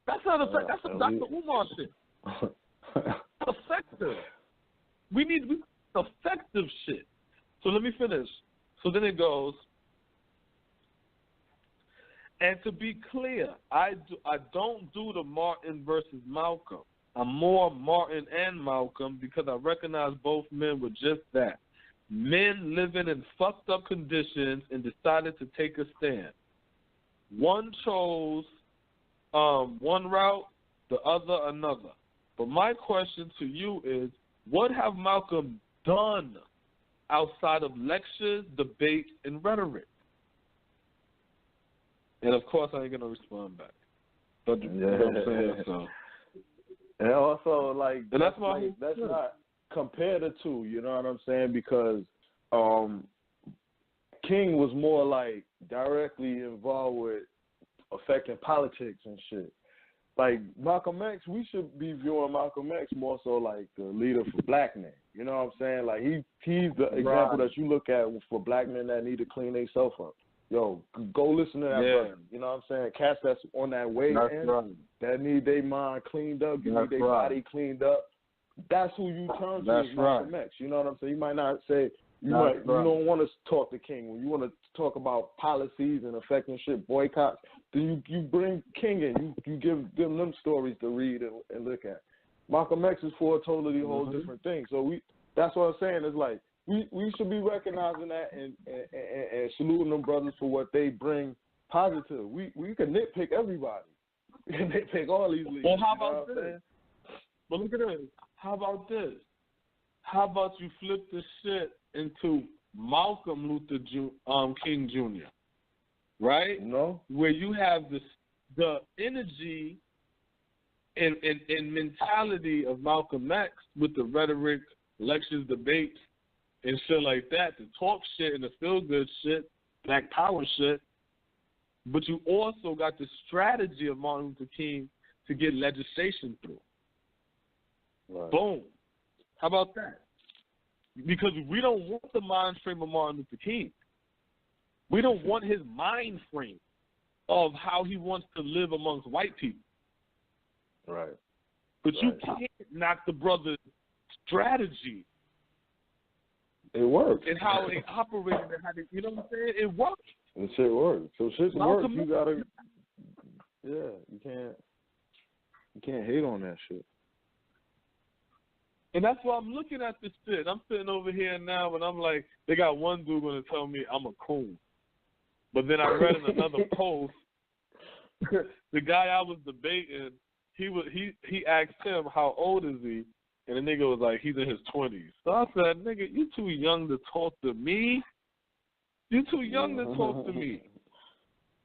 Speaker 3: That's not effective. That's some Dr. Umar shit. Effective. We need effective shit. So let me finish. So then it goes, and to be clear, I don't do the Martin versus Malcolm. I'm more Martin and Malcolm because I recognize both men were just that. Men living in fucked up conditions and decided to take a stand. One chose one route, the other another. But my question to you is, what have Malcolm done outside of lectures, debate, and rhetoric? And of course, I ain't gonna respond back. But you know what I'm saying? So.
Speaker 4: And also, like,
Speaker 3: and that's why
Speaker 4: that's not compare the two. You know what I'm saying? Because King was more like directly involved with affecting politics and shit. Like Malcolm X, we should be viewing Malcolm X more so like the leader for black men. You know what I'm saying? Like he's the example that you look at for black men that need to clean themselves up. Yo, go listen to that brother. You know what I'm saying? Cats that's on that way that need their mind cleaned up, need their body cleaned up. That's who you turn to as Malcolm X. You know what I'm saying? You might not say you don't want to talk to King. When you want to talk about policies and affecting shit, boycotts, then you bring King in. You give them stories to read and look at. Malcolm X is for a totally whole different thing. So that's what I'm saying. Is like we should be recognizing that and saluting them brothers for what they bring positive. We can nitpick everybody. We can nitpick all these leaders.
Speaker 3: Well, how about this? But look at this. How about this? How about you flip this shit into Malcolm Luther King Jr., right?
Speaker 4: No.
Speaker 3: Where you have the energy and mentality of Malcolm X with the rhetoric, lectures, debates, and shit like that, the talk shit and the feel-good shit, black power shit. But you also got the strategy of Martin Luther King to get legislation through.
Speaker 4: Right.
Speaker 3: Boom. How about that? Because we don't want the mind frame of Martin Luther King. We don't want his mind frame of how he wants to live amongst white people.
Speaker 4: Right.
Speaker 3: But you can't knock the brother's strategy.
Speaker 4: It works.
Speaker 3: And how they operate and how they, you know what I'm saying? It works.
Speaker 4: And shit works. So shit works. You gotta, you can't hate on that shit.
Speaker 3: And that's why I'm looking at this shit. I'm sitting over here now and I'm like, they got one dude going to tell me I'm a coon. But then I read in another post, the guy I was debating, he asked him, how old is he? And the nigga was like, he's in his 20s. So I said, nigga, you too young to talk to me. You too young to talk to me.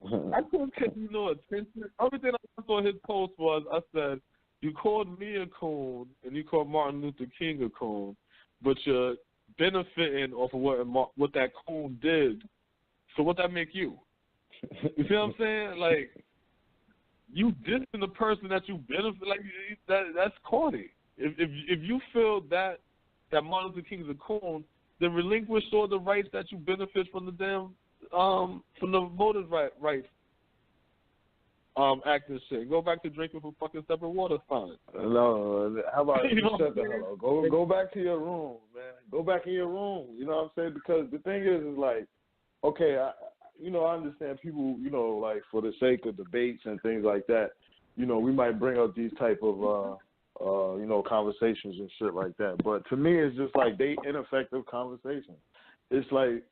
Speaker 3: I couldn't get no attention. Everything I saw his post was, I said, you called me a coon and you called Martin Luther King a coon, but you're benefiting off of what that coon did. So what that make you? You see what I'm saying? Like, you dissing the person that you benefit, like that's corny. If you feel that Martin Luther King is a coon, then relinquish all the rights that you benefit from the damn from the voters' rights act and shit. Go back to drinking from fucking separate water fountains.
Speaker 4: No, how about you shut the hell up?
Speaker 3: Go
Speaker 4: Go back to your room, man. Go back in your room. You know what I'm saying? Because the thing is like, okay, I understand people, like for the sake of debates and things like that, we might bring up these type of conversations and shit like that. But to me, it's just like they ineffective conversations. It's like,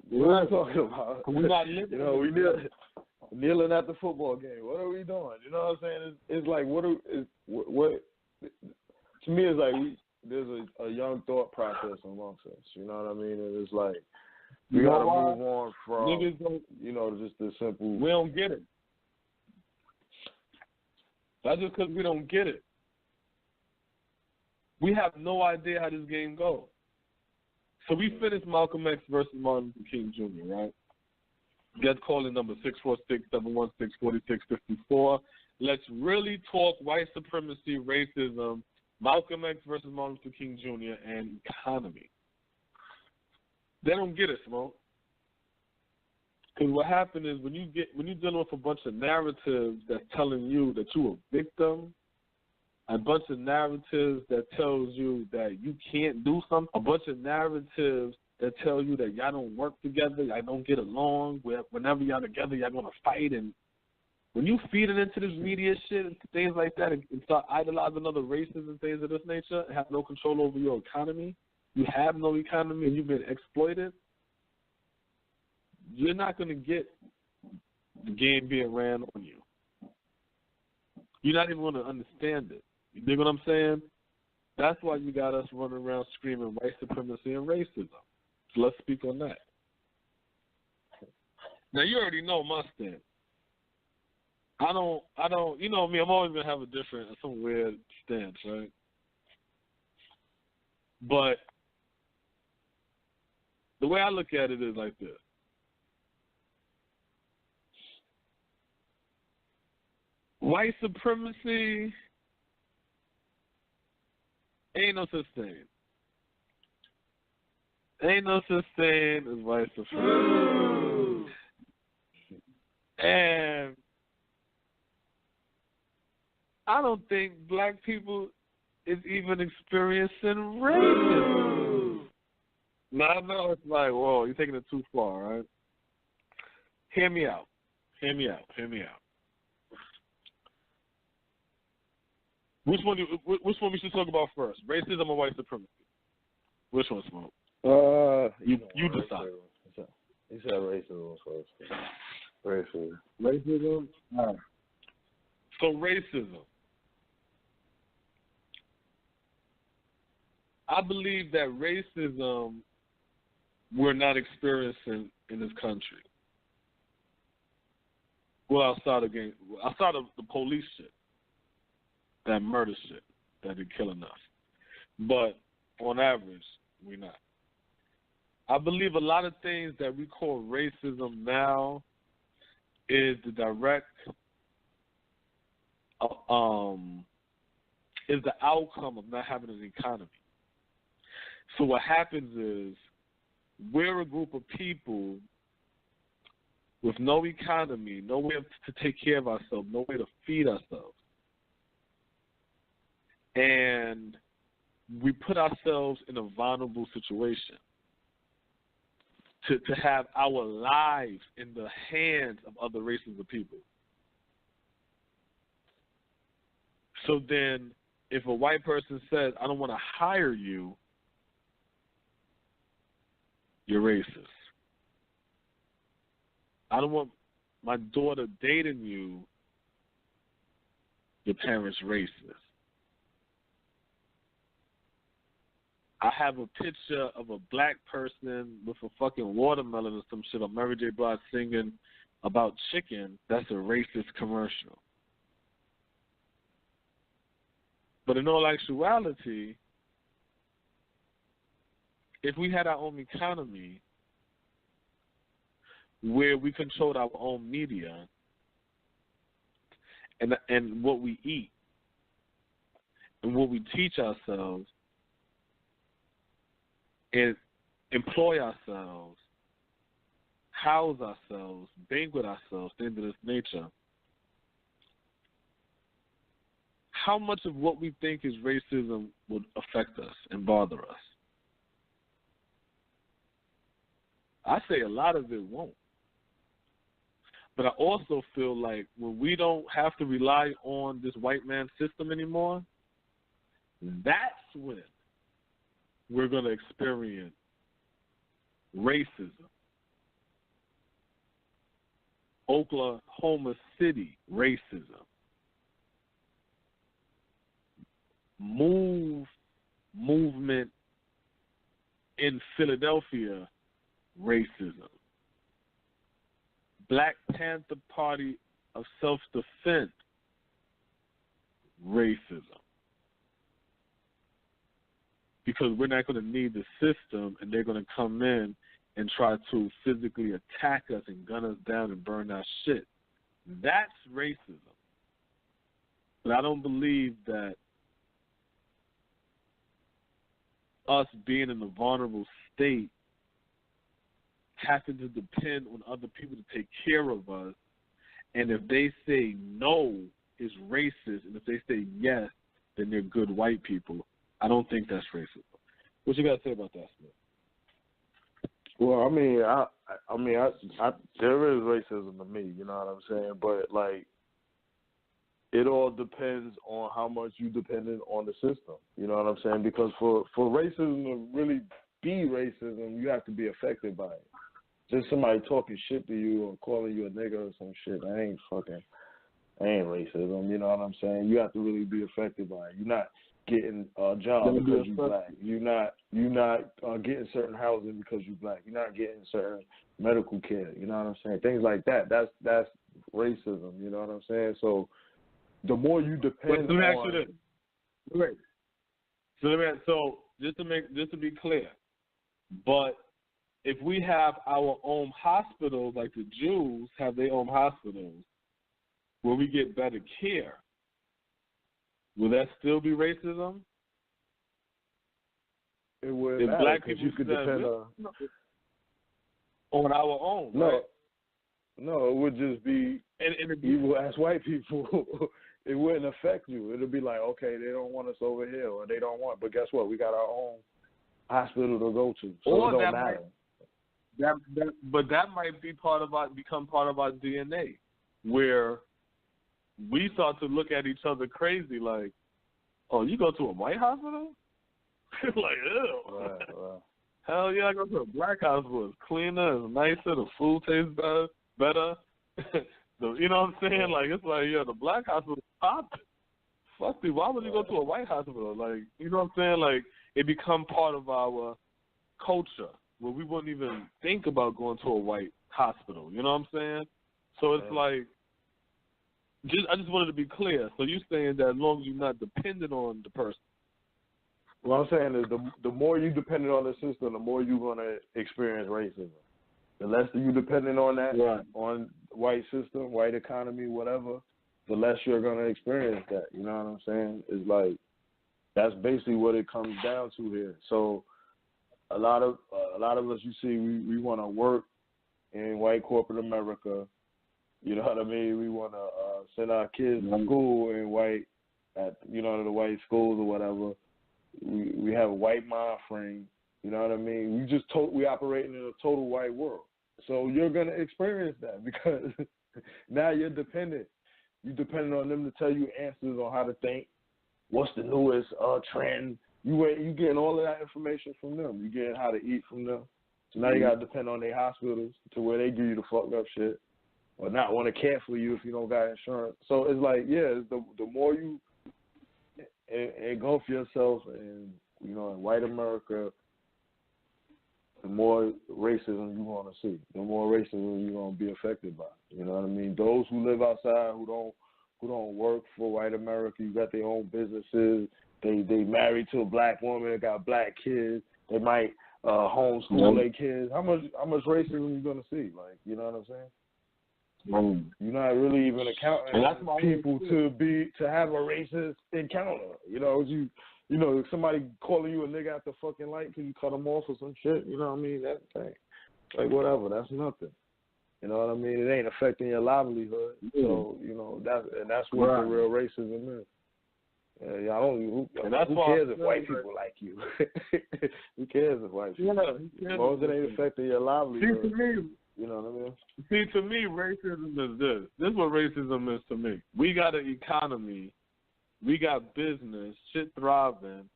Speaker 4: we're not talking about,
Speaker 3: we're not living.
Speaker 4: We kneeling at the football game. What are we doing? You know what I'm saying? It's like, what to me, it's like there's a young thought process amongst us. You know what I mean? And it's like, we got to move on from, just the simple.
Speaker 3: We don't get it. That's just because we don't get it. We have no idea how this game goes. So we finished Malcolm X versus Martin Luther King Jr., right? Get calling number 646-716-4654. Let's really talk white supremacy, racism, Malcolm X versus Martin Luther King Jr., and economy. They don't get it, Smoke. Because what happened is when you're dealing with a bunch of narratives that's telling you that you're a victim, a bunch of narratives that tells you that you can't do something, a bunch of narratives that tell you that y'all don't work together, y'all don't get along, whenever y'all together, y'all going to fight. And when you feed it into this media shit and things like that and start idolizing other races and things of this nature and have no control over your economy, you have no economy and you've been exploited, you're not going to get the game being ran on you. You're not even going to understand it. You dig what I'm saying? That's why you got us running around screaming white supremacy and racism. So let's speak on that. Now, you already know my stance. I don't, you know me, I'm always going to have some weird stance, right? But the way I look at it is like this. White supremacy ain't no such thing. Ain't no such thing as white supremacy. And I don't think black people is even experiencing racism. Now, I know it's like, whoa, you're taking it too far, right? Hear me out. Which one we should talk about first? Racism or white supremacy? Which one, Smoke? You decide.
Speaker 4: You said racism first. Racism.
Speaker 3: Racism? All right. So racism. I believe that racism we're not experiencing in this country. Well, outside of the police shit. That murder shit that are killing us. But on average, we're not. I believe a lot of things that we call racism now is the direct is the outcome of not having an economy. So what happens is we're a group of people with no economy, no way to take care of ourselves, no way to feed ourselves. And we put ourselves in a vulnerable situation to have our lives in the hands of other races of people. So then if a white person says, I don't want to hire you, you're racist. I don't want my daughter dating you, your parents racist. I have a picture of a black person with a fucking watermelon or some shit on Mary J. Blige singing about chicken, that's a racist commercial. But in all actuality, if we had our own economy where we controlled our own media and what we eat and what we teach ourselves and employ ourselves, house ourselves, banquet ourselves, things of this nature, how much of what we think is racism would affect us and bother us? I say a lot of it won't. But I also feel like when we don't have to rely on this white man system anymore, that's when we're going to experience racism. Oklahoma City racism. Movement in Philadelphia racism. Black Panther Party of Self-Defense racism. Because we're not going to need the system and they're going to come in and try to physically attack us and gun us down and burn our shit. That's racism. But I don't believe that us being in a vulnerable state having to depend on other people to take care of us, and if they say no is racist, and if they say yes, then they're good white people. I don't think that's racism. What you got to say about that, Smith?
Speaker 4: Well, I mean, there is racism to me, you know what I'm saying? But like, it all depends on how much you dependent on the system, you know what I'm saying? Because for racism to really be racism, you have to be affected by it. Just somebody talking shit to you or calling you a nigga or some shit, that ain't racism, you know what I'm saying? You have to really be affected by it. You're not getting a job because you're black. You're not getting certain housing because you're black. You're not getting certain medical care, you know what I'm saying? Things like that. That's racism, you know what I'm saying? So the more you depend on.
Speaker 3: Wait. So just to be clear, but if we have our own hospitals, like the Jews have their own hospitals, where we get better care, will that still be racism?
Speaker 4: It would.
Speaker 3: If black people
Speaker 4: you could depend
Speaker 3: on our own, right?
Speaker 4: No, it would just be evil as white people. It wouldn't affect you. It'll be like, okay, they don't want us over here, or they don't want. But guess what? We got our own hospital to go to, so it don't matter.
Speaker 3: But that might be become part of our DNA, where we start to look at each other crazy, like, oh, you go to a white hospital? Like, ew. Right. Hell yeah, I go to a black hospital. It's cleaner, it's nicer, the food tastes better. You know what I'm saying? Like, it's like, yeah, the black hospital is popping. Fuck you, why would you go to a white hospital? Like, you know what I'm saying? Like, it become part of our culture, where we wouldn't even think about going to a white hospital. You know what I'm saying? So it's like, I just wanted to be clear. So you're saying that as long as you're not dependent on the person.
Speaker 4: What I'm saying is the more you dependent on the system, the more you're going to experience racism. The less you dependent on that,
Speaker 3: right,
Speaker 4: on white system, white economy, whatever, the less you're going to experience that. You know what I'm saying? It's like, that's basically what it comes down to here. So a lot of us, you see, we want to work in white corporate America. You know what I mean? We want to send our kids to school in white, the white schools or whatever. We have a white mind frame. You know what I mean? We operating in a total white world. So you're gonna experience that because now you're dependent. You're dependent on them to tell you answers on how to think. What's the newest trend? You getting all of that information from them. You getting how to eat from them. So now you gotta depend on their hospitals to where they give you the fucked up shit, or not want to care for you if you don't got insurance. So it's like, yeah, the more you engulf yourself in, in white America, the more racism you're going to see, the more racism you're going to be affected by. You know what I mean? Those who live outside, who don't work for white America, you got their own businesses, they married to a black woman, got black kids, they might homeschool their kids. How much racism you going to see? Like, you know what I'm saying? You're not really even accounting people to have a racist encounter. You know, somebody calling you a nigga at the fucking light because you cut them off or some shit. You know what I mean? That's like whatever. That's nothing. You know what I mean? It ain't affecting your livelihood. So you know that's what the real racism is. Who cares if white people like you? Who cares if white people like you? As long as it ain't affecting your livelihood.
Speaker 3: See, to me,
Speaker 4: you know what I mean?
Speaker 3: See, to me, racism is this. This is what racism is to me. We got an economy. We got business, shit thriving.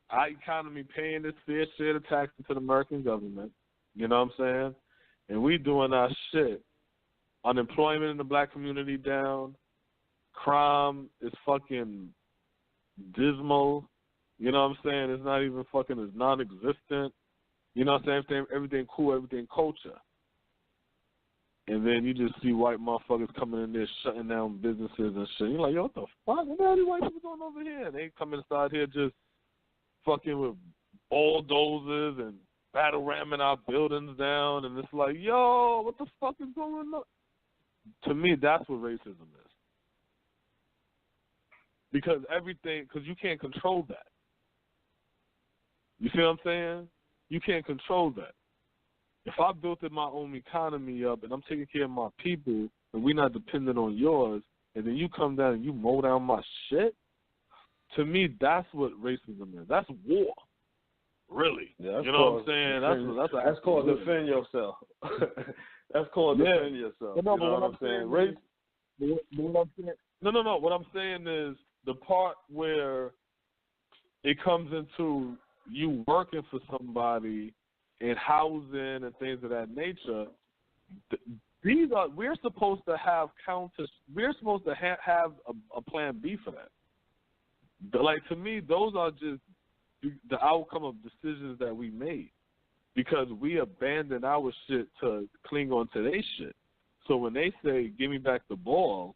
Speaker 3: Our economy paying its fair share of taxes to the American government. You know what I'm saying? And we doing our shit. Unemployment in the black community down. Crime is fucking dismal. You know what I'm saying? It's not even fucking, it's non-existent. You know what I'm saying? Everything cool, everything culture. And then you just see white motherfuckers coming in there shutting down businesses and shit. You're like, yo, what the fuck? What the hell are these white people doing over here? And they come inside here just fucking with bulldozers and battle ramming our buildings down. And it's like, yo, what the fuck is going on? To me, that's what racism is. Because you can't control that. You see what I'm saying? You can't control that. If I built my own economy up and I'm taking care of my people and we're not dependent on yours, and then you come down and you mow down my shit, to me, that's what racism is. That's war. Really.
Speaker 4: Yeah,
Speaker 3: you know what I'm saying?
Speaker 4: That's called defend yourself. That's called defend yourself.
Speaker 3: No,
Speaker 4: you know what I'm saying? Race.
Speaker 3: No. What I'm saying is the part where it comes into you working for somebody and housing and things of that nature. We're supposed to have counters. We're supposed to have a plan B for that. Like, to me, those are just the outcome of decisions that we made because we abandoned our shit to cling on to their shit. So when they say, give me back the ball,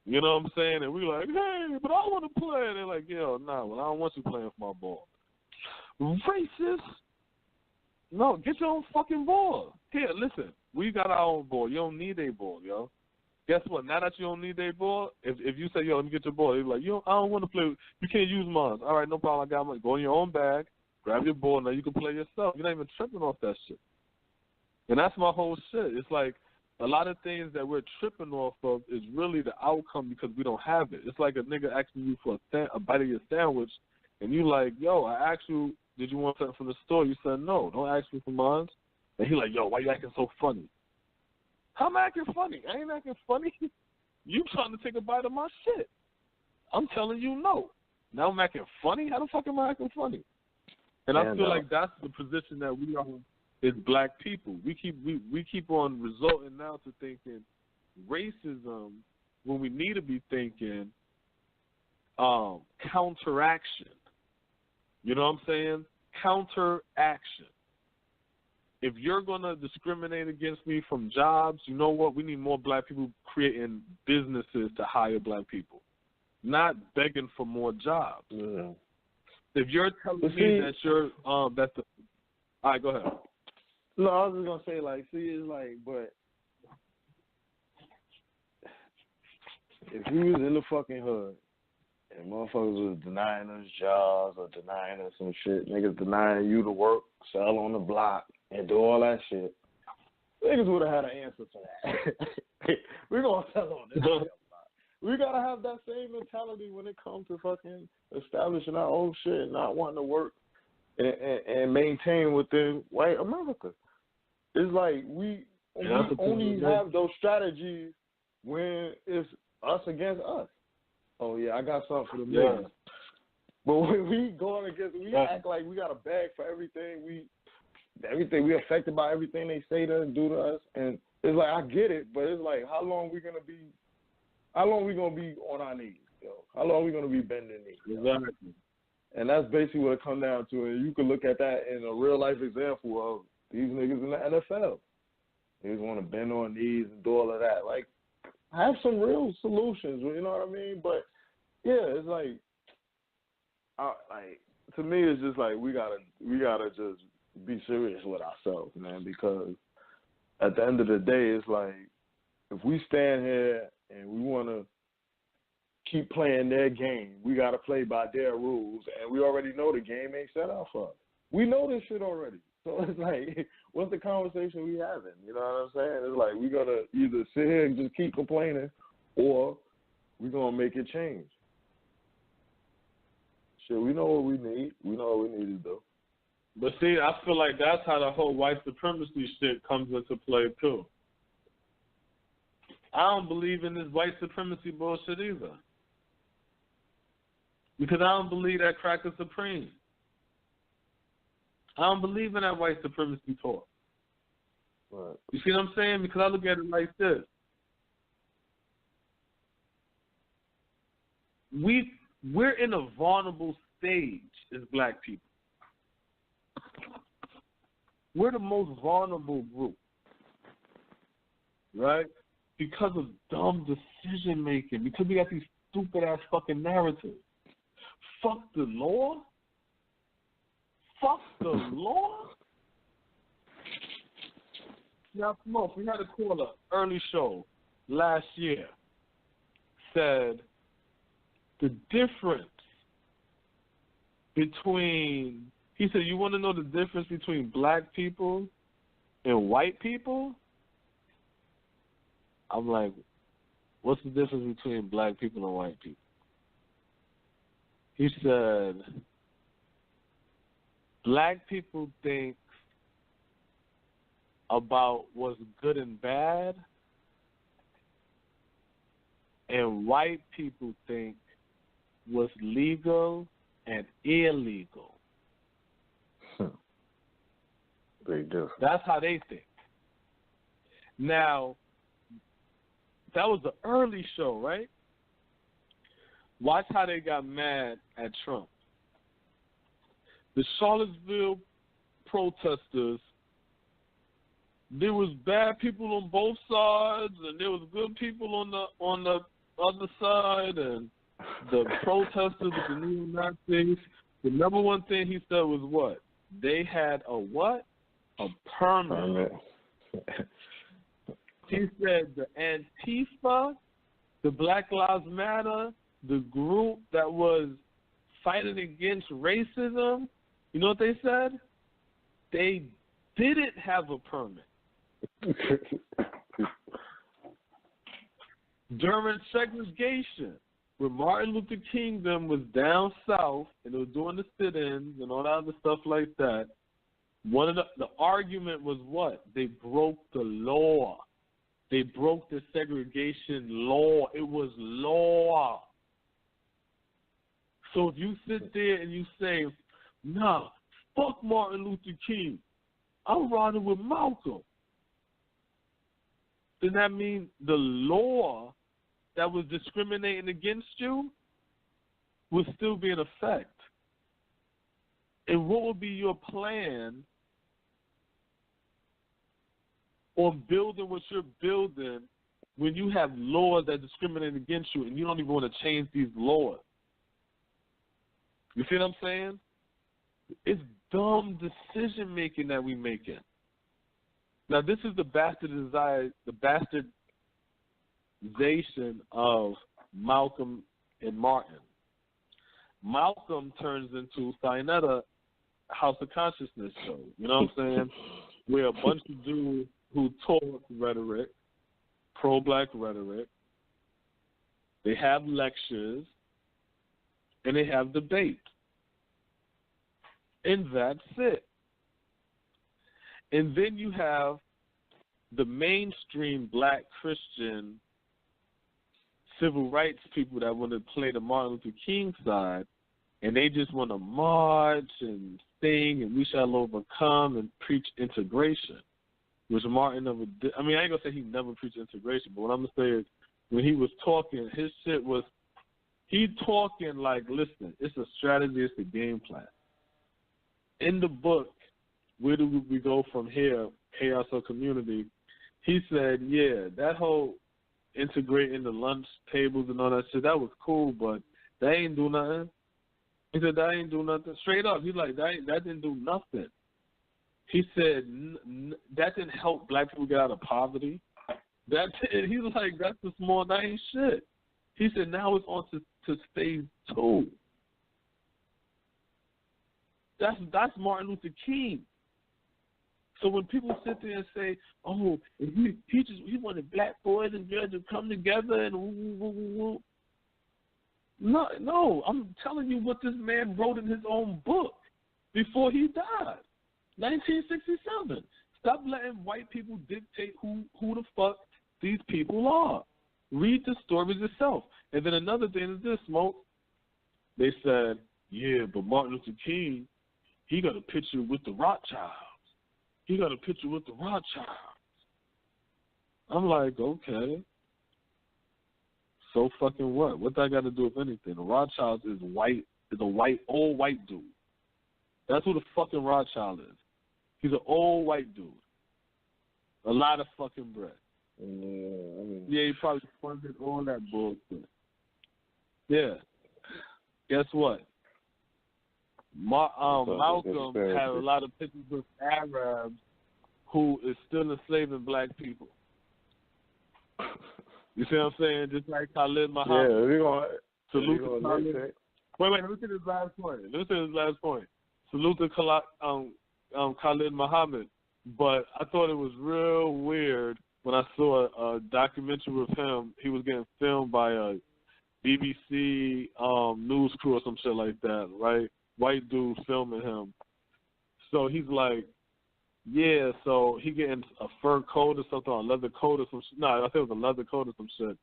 Speaker 3: you know what I'm saying? And we're like, hey, but I want to play. And they're like, yo, nah, well, I don't want you playing with my ball. Racist. No, get your own fucking ball. Here, listen, we got our own ball. You don't need a ball, yo. Guess what? Now that you don't need a ball, if you say, yo, let me get your ball, they're like, I don't want to play. You can't use mine. All right, no problem. I got mine. Go in your own bag, grab your ball. Now you can play yourself. You're not even tripping off that shit. And that's my whole shit. It's like a lot of things that we're tripping off of is really the outcome because we don't have it. It's like a nigga asking you for a bite of your sandwich, and you like, yo, I asked you, did you want something from the store? You said no. Don't ask me for mine. And he like, yo, why you acting so funny? How am I acting funny? I ain't acting funny. You trying to take a bite of my shit. I'm telling you no. Now I'm acting funny? How the fuck am I acting funny? And I feel like that's the position that we are as black people. We keep on resorting now to thinking racism when we need to be thinking counteraction. You know what I'm saying? Counteraction. If you're going to discriminate against me from jobs, you know what? We need more black people creating businesses to hire black people, not begging for more jobs.
Speaker 4: Yeah.
Speaker 3: If you're telling me that you're all right, go ahead.
Speaker 4: No, I was just going to say, like, it's like, but if we was in the fucking hood, and motherfuckers was denying us jobs or denying us some shit. Niggas denying you to work, sell on the block, and do all that shit. Niggas would have had an answer for that. We're going to sell on this block. We got to have that same mentality when it comes to fucking establishing our own shit and not wanting to work and maintain within white America. It's like we only have those strategies when it's us against us. Oh, yeah, I got something for the niggas. But when we going against, we act like we got a bag for everything. We affected by everything they say to us and do to us. And it's like, I get it, but it's like, how long we going to be on our knees, yo? How long we going to be bending knees?
Speaker 3: Exactly.
Speaker 4: And that's basically what it comes down to. And you can look at that in a real life example of these niggas in the NFL. They just want to bend on knees and do all of that. Like, have some real solutions, you know what I mean? But yeah, it's like, to me, it's just like we gotta just be serious with ourselves, man. Because at the end of the day, it's like if we stand here and we want to keep playing their game, we got to play by their rules, and we already know the game ain't set out for us. We know this shit already. So it's like, what's the conversation we having? You know what I'm saying? It's like we got to either sit here and just keep complaining, or we're going to make it change. Shit, we know what we need. We know what we need to do.
Speaker 3: But see, I feel like that's how the whole white supremacy shit comes into play, too. I don't believe in this white supremacy bullshit either. Because I don't believe that crack is supreme. I don't believe in that white supremacy talk.
Speaker 4: Right.
Speaker 3: You see what I'm saying? Because I look at it like this. We're in a vulnerable stage as black people. We're the most vulnerable group. Right? Because of dumb decision making. Because we got these stupid ass fucking narratives. Fuck the law? Fuck the law? Now, come on, we had a caller, early show, last year, said the difference between, he said, you want to know the difference between black people and white people? I'm like, what's the difference between black people and white people? He said, black people think about what's good and bad, and white people think what's legal and illegal.
Speaker 4: Big difference.
Speaker 3: That's how they think. Now, that was the early show, right? Watch how they got mad at Trump. The Charlottesville protesters, there was bad people on both sides, and there was good people on the other side, and the protesters with the neo-Nazis. The number one thing he said was what? They had a what? A permit. He said the Antifa, the Black Lives Matter, the group that was fighting against racism, you know what they said? They didn't have a permit. During segregation, when Martin Luther King them was down south and they were doing the sit-ins and all that other stuff like that, one of the argument was what? They broke the law. They broke the segregation law. It was law. So if you sit there and you say, nah, fuck Martin Luther King, I'm riding with Malcolm, then that means the law that was discriminating against you will still be in effect. And what would be your plan on building what you're building when you have laws that discriminate against you and you don't even want to change these laws? You see what I'm saying? It's dumb decision making that we making. Now this is the bastardization of Malcolm and Martin. Malcolm turns into Sinetta House of Consciousness show. You know what I'm saying? Where a bunch of dudes who talk rhetoric, pro-black rhetoric, they have lectures, and they have debate. And that's it. And then you have the mainstream black Christian civil rights people that want to play the Martin Luther King side, and they just want to march and sing and we shall overcome and preach integration, which Martin never did. I mean, I ain't going to say he never preached integration, but what I'm going to say is when he was talking, his shit was He talking like, listen, it's a strategy, it's a game plan. In the book, Where Do We Go From Here, Chaos or Community, he said, yeah, that whole integrating the lunch tables and all that shit, that was cool, but that ain't do nothing. He said, that ain't do nothing. Straight up, he's like, that didn't do nothing. He said, that didn't help black people get out of poverty. He's like, that's the small, that ain't shit. He said, now it's on to phase 2. That's Martin Luther King. So when people sit there and say, oh, he wanted black boys and girls to come together and woo. No, I'm telling you what this man wrote in his own book before he died. 1967. Stop letting white people dictate who the fuck these people are. Read the stories yourself. And then another thing is this, Smoke. They said, yeah, but Martin Luther King, he got a picture with the Rothschilds. He got a picture with the Rothschilds. I'm like, okay. So fucking what? What that got to do with anything? The Rothschilds is old white dude. That's who the fucking Rothschild is. He's an old white dude. A lot of fucking bread. Yeah, he probably funded all that bullshit. Yeah. Guess what? Malcolm had a lot of pictures with Arabs who is still enslaving black people. You see what I'm saying? Just like Khalid Muhammad.
Speaker 4: Yeah, we're going
Speaker 3: Salute to Khalid. Wait, let me say this last point. Salute to Khalid Muhammad. But I thought it was real weird when I saw a documentary with him. He was getting filmed by a BBC news crew or some shit like that, right? White dude filming him. So he's like, yeah, so he getting a fur coat or something, or a leather coat or some shit. No, I think it was a leather coat or some shit.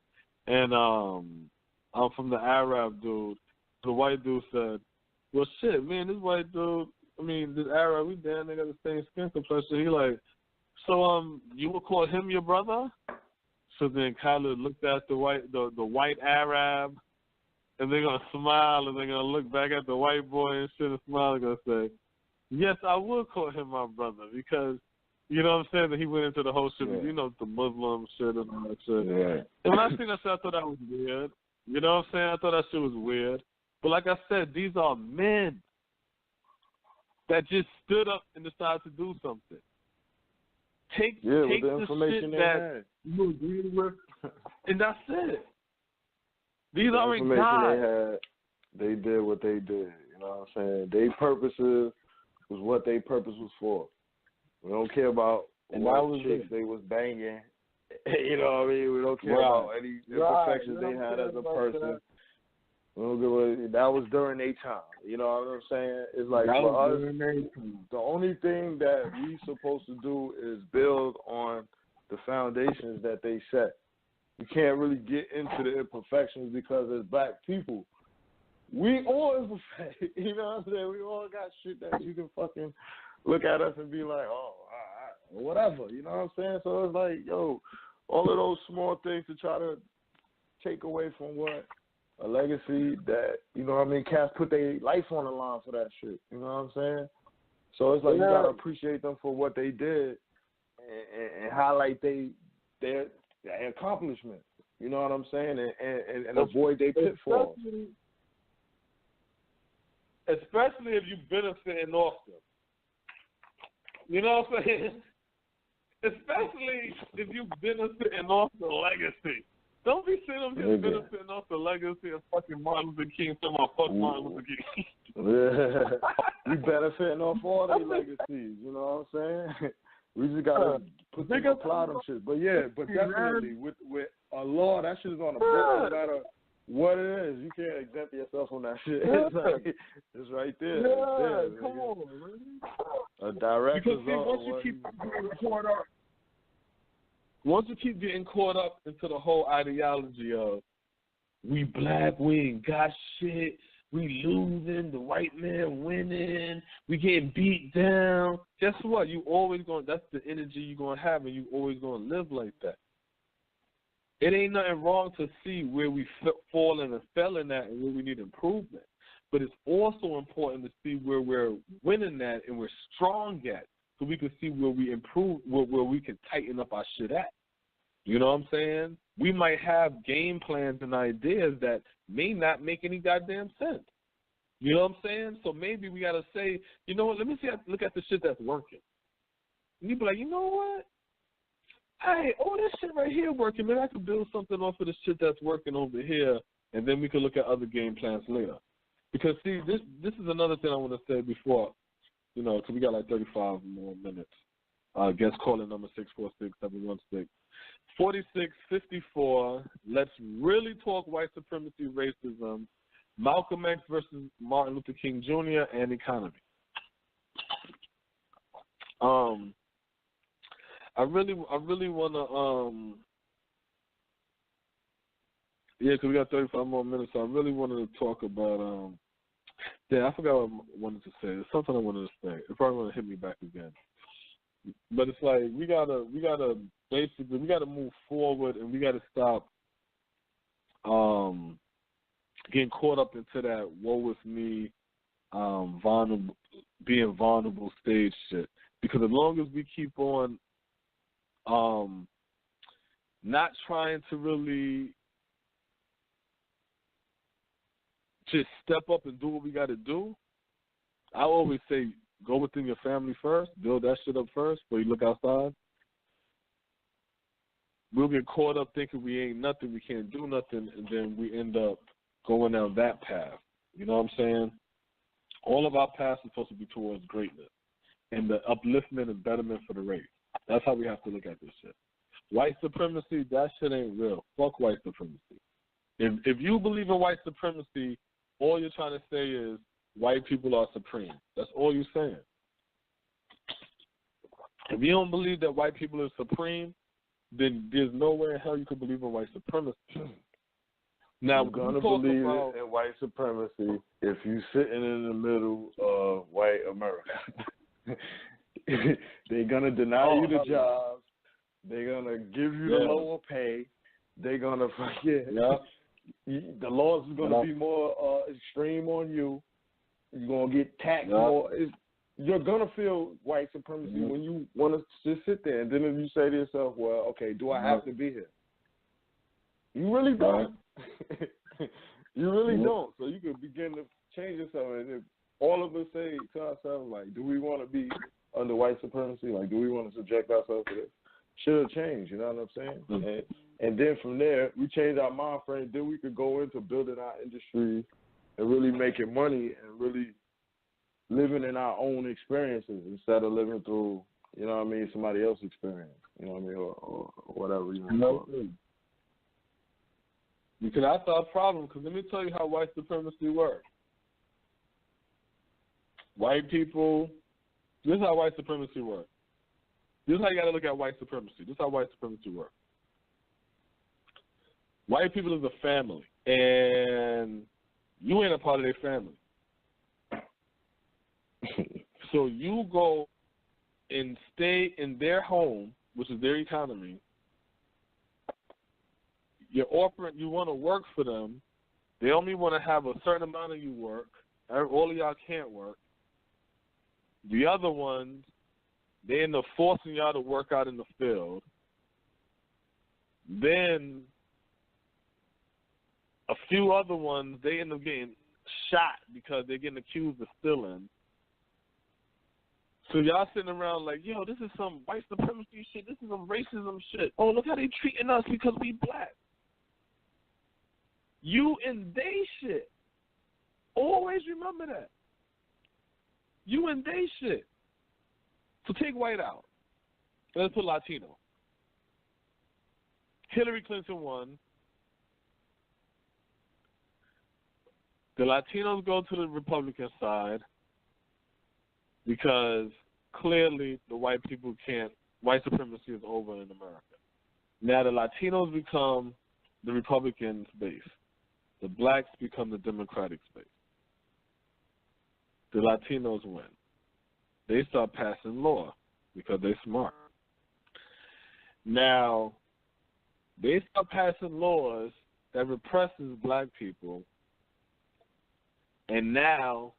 Speaker 3: And I'm from the Arab dude. The white dude said, well, shit, man, this white dude, this Arab, we damn, they got the same skin complexion. He like, so you would call him your brother? So then Khalid looked at the white Arab, and they're gonna smile, and they're gonna look back at the white boy and shit and smile and gonna say, yes, I would call him my brother, because you know what I'm saying, that he went into the whole shit, you know, the Muslim shit and all that shit.
Speaker 4: Yeah.
Speaker 3: And when I seen that shit, I thought that was weird. You know what I'm saying? I thought that shit was weird. But like I said, these are men that just stood up and decided to do something. Take
Speaker 4: the information
Speaker 3: shit that you agree with, and that's it. These aren't guys.
Speaker 4: They did what they did. You know what I'm saying? Their purposes was what their purpose was for. We don't care about what chicks they was banging. You know what I mean? We don't care about any imperfections they had as a person. We don't give a, that was during their time. You know what I'm saying? It's like for us, the only thing that we supposed to do is build on the foundations that they set. You can't really get into the imperfections because as black people, we all imperfect. You know what I'm saying? We all got shit that you can fucking look at us and be like, oh, all right, whatever. You know what I'm saying? So it's like, yo, all of those small things to try to take away from what a legacy that, you know what I mean, cats put their life on the line for that shit. You know what I'm saying? So it's like you got to appreciate them for what they did and highlight their accomplishments. You know what I'm saying? And avoid their pitfalls.
Speaker 3: Especially if you benefiting off them. You know what I'm saying? Especially if you benefiting off the legacy. Don't be sitting up here benefiting off the legacy of fucking Martin Luther King. Talking about fuck Martin Luther King.
Speaker 4: We benefiting off all their legacies. You know what I'm saying? We just gotta apply them shit. But definitely with a law, that shit is on the book. No matter what it is, you can't exempt yourself from that shit. It's like, it's right there.
Speaker 3: Yeah,
Speaker 4: it's there,
Speaker 3: come on, man.
Speaker 4: A direct
Speaker 3: because
Speaker 4: result.
Speaker 3: Once you keep getting caught up into the whole ideology of we black, we ain't got shit, we losing, the white man winning, we getting beat down. Guess what? You always that's the energy you're gonna have, and you always gonna live like that. It ain't nothing wrong to see where we fallen and fell in that and where we need improvement. But it's also important to see where we're winning at and we're strong at, so we can see where we improve, where we can tighten up our shit at. You know what I'm saying? We might have game plans and ideas that may not make any goddamn sense. You know what I'm saying? So maybe we got to say, you know what, let me look at the shit that's working. And you be like, you know what? Hey, this shit right here working, man. I could build something off of the shit that's working over here, and then we could look at other game plans later. Because, see, this is another thing I want to say before, you know, because we got like 35 more minutes. Guest calling number 646-716-4654. Let's really talk white supremacy, racism, Malcolm X versus Martin Luther King Jr., and economy. I really want to, because we got 35 more minutes, so I really wanted to talk about, I forgot what I wanted to say. There's something I wanted to say. It probably want to hit me back again. But it's like, we gotta move forward, and we gotta stop, getting caught up into that woe is me, being vulnerable stage shit. Because as long as we keep on, not trying to really just step up and do what we got to do, I always say go within your family first, build that shit up first before you look outside. We'll get caught up thinking we ain't nothing, we can't do nothing, and then we end up going down that path. You know what I'm saying? All of our paths are supposed to be towards greatness and the upliftment and betterment for the race. That's how we have to look at this shit. White supremacy, that shit ain't real. Fuck white supremacy. If you believe in white supremacy, all you're trying to say is white people are supreme. That's all you're saying. If you don't believe that white people are supreme, then there's no way in hell you could believe in white supremacy. Now,
Speaker 4: I'm going to believe in white supremacy if you're sitting in the middle of white America. They're going to deny you the jobs. They're going to give you the lower pay. They're going to the laws is going to be more extreme on you. You're going to get taxed more. You're going to feel white supremacy when you want to just sit there. And then if you say to yourself, well, okay, do I have to be here? You really don't. You really don't. So you can begin to change yourself. And if all of us say to ourselves, like, do we want to be under white supremacy? Like, do we want to subject ourselves to this? Should change, you know what I'm saying? And then from there, we change our mind frame. Then we could go into building our industry and really making money and really living in our own experiences instead of living through, you know what I mean, somebody else's experience, you know what I mean, or whatever you want to call it.
Speaker 3: Because that's our problem, because let me tell you how white supremacy works. White people, this is how white supremacy works. This is how you got to look at white supremacy. This is how white supremacy works. White people is a family, and you ain't a part of their family. So you go and stay in their home, which is their economy. You're offering, you want to work for them. They only want to have a certain amount of you work. All of y'all can't work. The other ones, they end up forcing y'all to work out in the field. Then a few other ones, they end up getting shot because they're getting accused of stealing. So y'all sitting around like, yo, this is some white supremacy shit. This is some racism shit. Oh, look how they treating us because we black. You and they shit. Always remember that. You and they shit. So take white out. Let's put Latino. Hillary Clinton won. The Latinos go to the Republican side because clearly the white people can't, white supremacy is over in America. Now the Latinos become the Republican base. The blacks become the Democratic space. The Latinos win. They start passing law because they're smart. Now, They start passing laws that represses black people, and now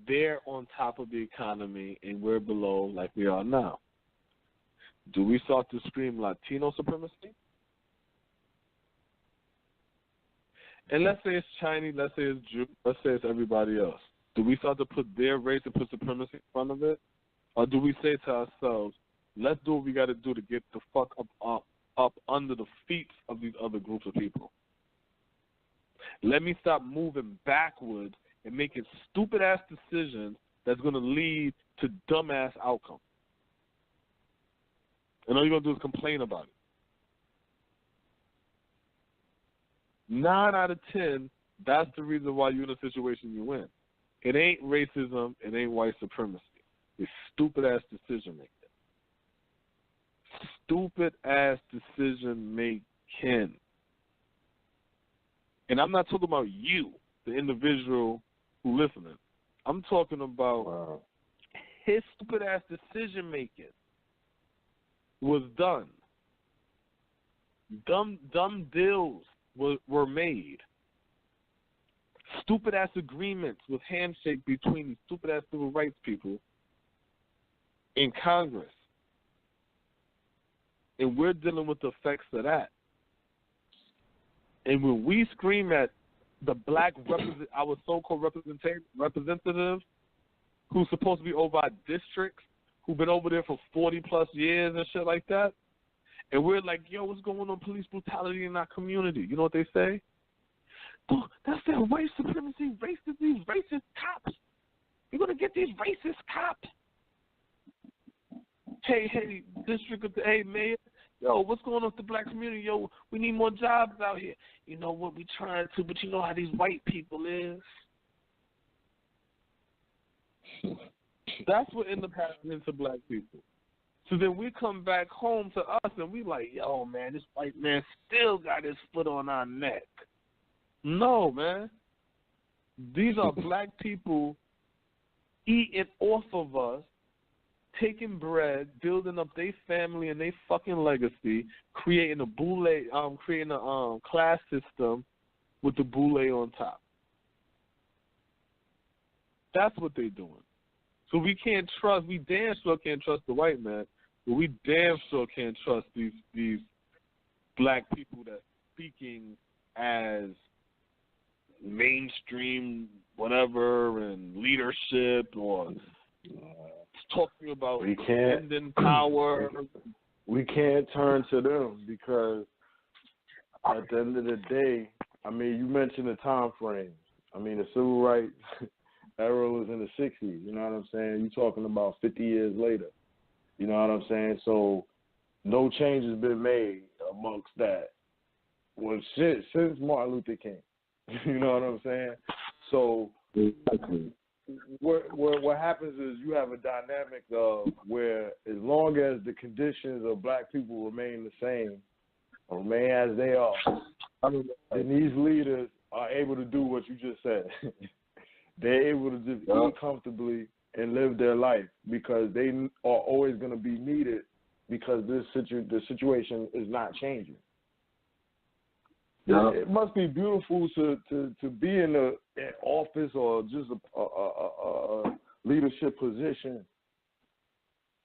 Speaker 3: they're on top of the economy and we're below like we are now. Do we start to scream Latino supremacy? And let's say it's Chinese, let's say it's Jew, let's say it's everybody else. Do we start to put their race and put supremacy in front of it? Or do we say to ourselves, let's do what we got to do to get the fuck up under the feet of these other groups of people? Let me stop moving backwards and making stupid-ass decisions that's going to lead to dumb-ass outcomes. And all you're going to do is complain about it. 9 out of 10, that's the reason why you're in the situation you're in. It ain't racism. It ain't white supremacy. It's stupid-ass decision-making. Stupid-ass decision-making. And I'm not talking about you, the individual who listening. I'm talking about his stupid-ass decision-making was done. Dumb deals were made. Stupid-ass agreements with handshake between these stupid-ass civil rights people in Congress. And we're dealing with the effects of that. And when we scream at the black our so-called representative who's supposed to be over our districts, who've been over there for 40-plus years and shit like that, and we're like, yo, what's going on police brutality in our community? You know what they say? Oh, that's that white supremacy, these racist cops. You're going to get these racist cops. Hey, hey, mayor, yo, what's going on with the black community? Yo, we need more jobs out here. You know what, we trying to, but you know how these white people is. That's what ends up happening to black people. So then we come back home to us and we like, yo, man, this white man still got his foot on our neck. No, man. These are black people eating off of us, taking bread, building up their family and their fucking legacy, creating a class system with the boule on top. That's what they're doing. So we damn sure can't trust the white man, but we damn sure can't trust these black people that's speaking as mainstream whatever and leadership or talking about independent power.
Speaker 4: We can't turn to them because at the end of the day, I mean, you mentioned the time frame. I mean, the civil rights era was in the 60s, you know what I'm saying? You're talking about 50 years later, you know what I'm saying? So no change has been made amongst that. Well, shit, since Martin Luther King, you know what I'm saying? So what happens is you have a dynamic of where as long as the conditions of black people remain the same, or remain as they are, then these leaders are able to do what you just said. They're able to just eat comfortably and live their life because they are always going to be needed because the situation is not changing. Yeah. It must be beautiful to be in an office or just a leadership position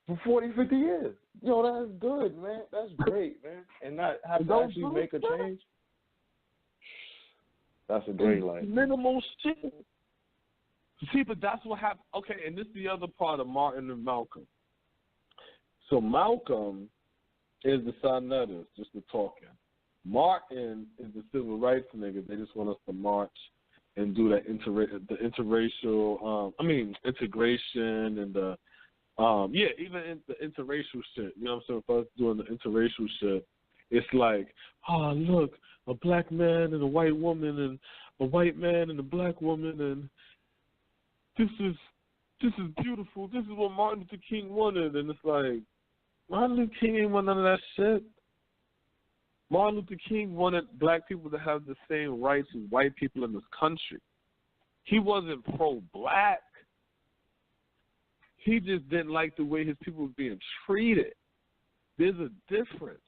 Speaker 4: for 40, 50 years. Yo, that's good, man. That's great, man. And not have to actually make a change. That's a great life.
Speaker 3: Minimal shit. See, but that's what happened. Okay, and this is the other part of Martin and Malcolm. So Malcolm is the Sonetters, just the talking. Martin is the civil rights nigga. They just want us to march and do that integration and the even in the interracial shit. You know what I'm saying? For us doing the interracial shit, it's like, oh look, a black man and a white woman and a white man and a black woman and this is beautiful. This is what Martin Luther King wanted, and it's like Martin Luther King ain't want none of that shit. Martin Luther King wanted black people to have the same rights as white people in this country. He wasn't pro-black. He just didn't like the way his people were being treated. There's a difference.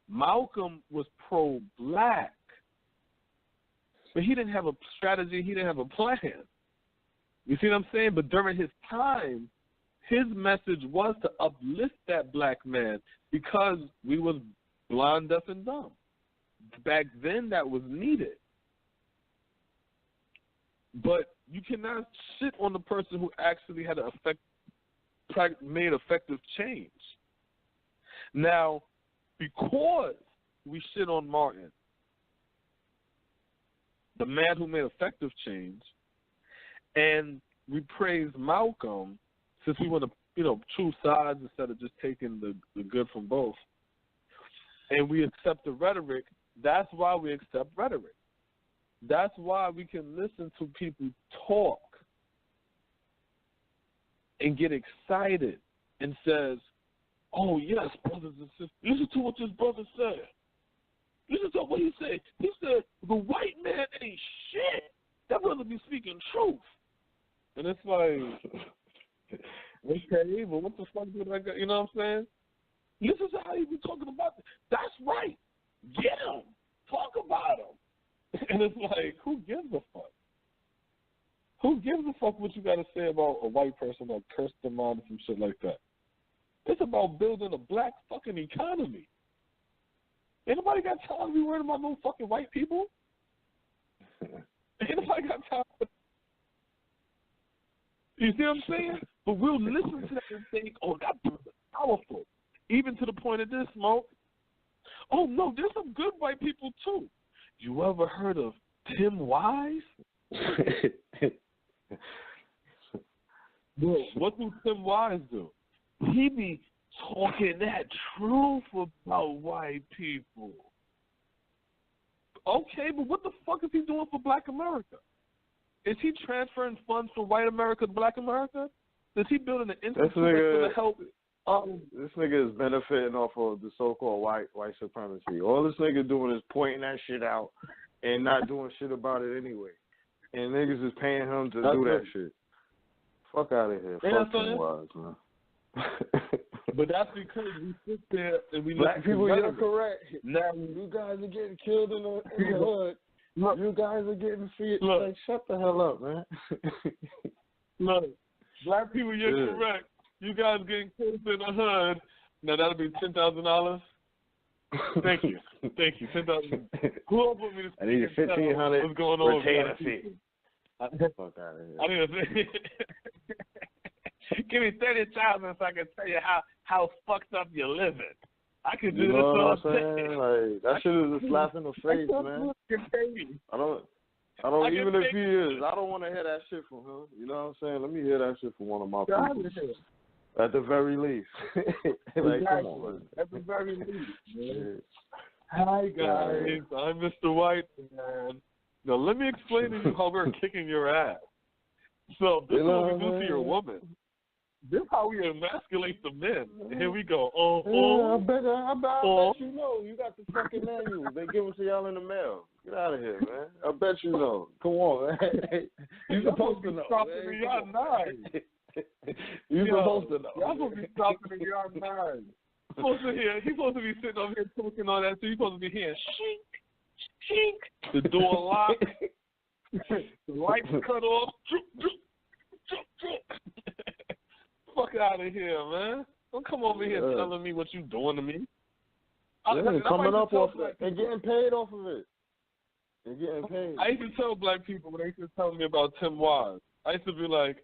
Speaker 3: Malcolm was pro-black, but he didn't have a strategy. He didn't have a plan. You see what I'm saying? But during his time, his message was to uplift that black man because we was blind, deaf, and dumb. Back then, that was needed. But you cannot shit on the person who actually had made effective change. Now, because we shit on Martin, the man who made effective change, and we praise Malcolm, since we want to, choose sides instead of just taking the good from both, and we accept the rhetoric, that's why we accept rhetoric. That's why we can listen to people talk and get excited and says, oh, yes, brothers and sisters, listen to what this brother said. Listen to what he said. He said, the white man ain't shit. That brother be speaking truth. And it's like, okay, but what the fuck did I got? You know what I'm saying? Listen to how he be talking about it. That's right. Get him. Talk about him. And it's like, who gives a fuck? Who gives a fuck what you got to say about a white person that cursed them out and some shit like that? It's about building a black fucking economy. Ain't nobody got time to be worried about no fucking white people. Ain't nobody got time. You see what I'm saying? But we'll listen to that and think, oh, that brother's powerful. Even to the point of this, Smoke. Oh, no, there's some good white people, too. You ever heard of Tim Wise? Bro, what do Tim Wise do? He be talking that truth about white people. Okay, but what the fuck is he doing for black America? Is he transferring funds from white America to black America? Is he building an institute that's going to help?
Speaker 4: This nigga is benefiting off of the so-called white supremacy. All this nigga doing is pointing that shit out and not doing shit about it anyway. And niggas is paying him to do that shit. Fuck out of here. Fuck Tim Wise, man.
Speaker 3: But that's because we sit there and we
Speaker 4: black people, you're correct.
Speaker 3: Now
Speaker 4: you guys are getting killed in the hood. Look, you guys are getting feared. Like, shut the hell up, man.
Speaker 3: Look, black people, you're correct. You guys getting killed in the hood. Now that'll be $10,000. Thank you, $10,000. Who else want me to?
Speaker 4: I need a $1,500
Speaker 3: what's going on
Speaker 4: retainer fee. Fuck out of here.
Speaker 3: Give me $30,000 so I can tell you how fucked up you're living. I could do this
Speaker 4: all
Speaker 3: all
Speaker 4: day. Like, that shit is a slap in the face, man. I don't even if he is. I don't want to hear that shit from him. You know what I'm saying? Let me hear that shit from one of my people. At the very least. Like, come on.
Speaker 3: At the very least, man. Hi, guys. I'm Mr. White, man. Now, let me explain to you how we're kicking your ass. So, this is what we do to your woman. This is how we emasculate the men. Here we go.
Speaker 4: I bet you know. You got the fucking manual. They give them to y'all in the mail. Get out of here, man. I bet you know. Come on, man. You're supposed to know. You're supposed to know.
Speaker 3: Y'all supposed to be stopping in yard 9. He's supposed to be sitting over here talking all that, so he's supposed to be hearing shink, the door locked, the lights cut off. Fuck out of here, man. Don't come over here telling me what you doing to me.
Speaker 4: Coming up off it. They're getting paid off of it. They're getting paid.
Speaker 3: I used to tell black people when they used to tell me about Tim Wise, I used to be like,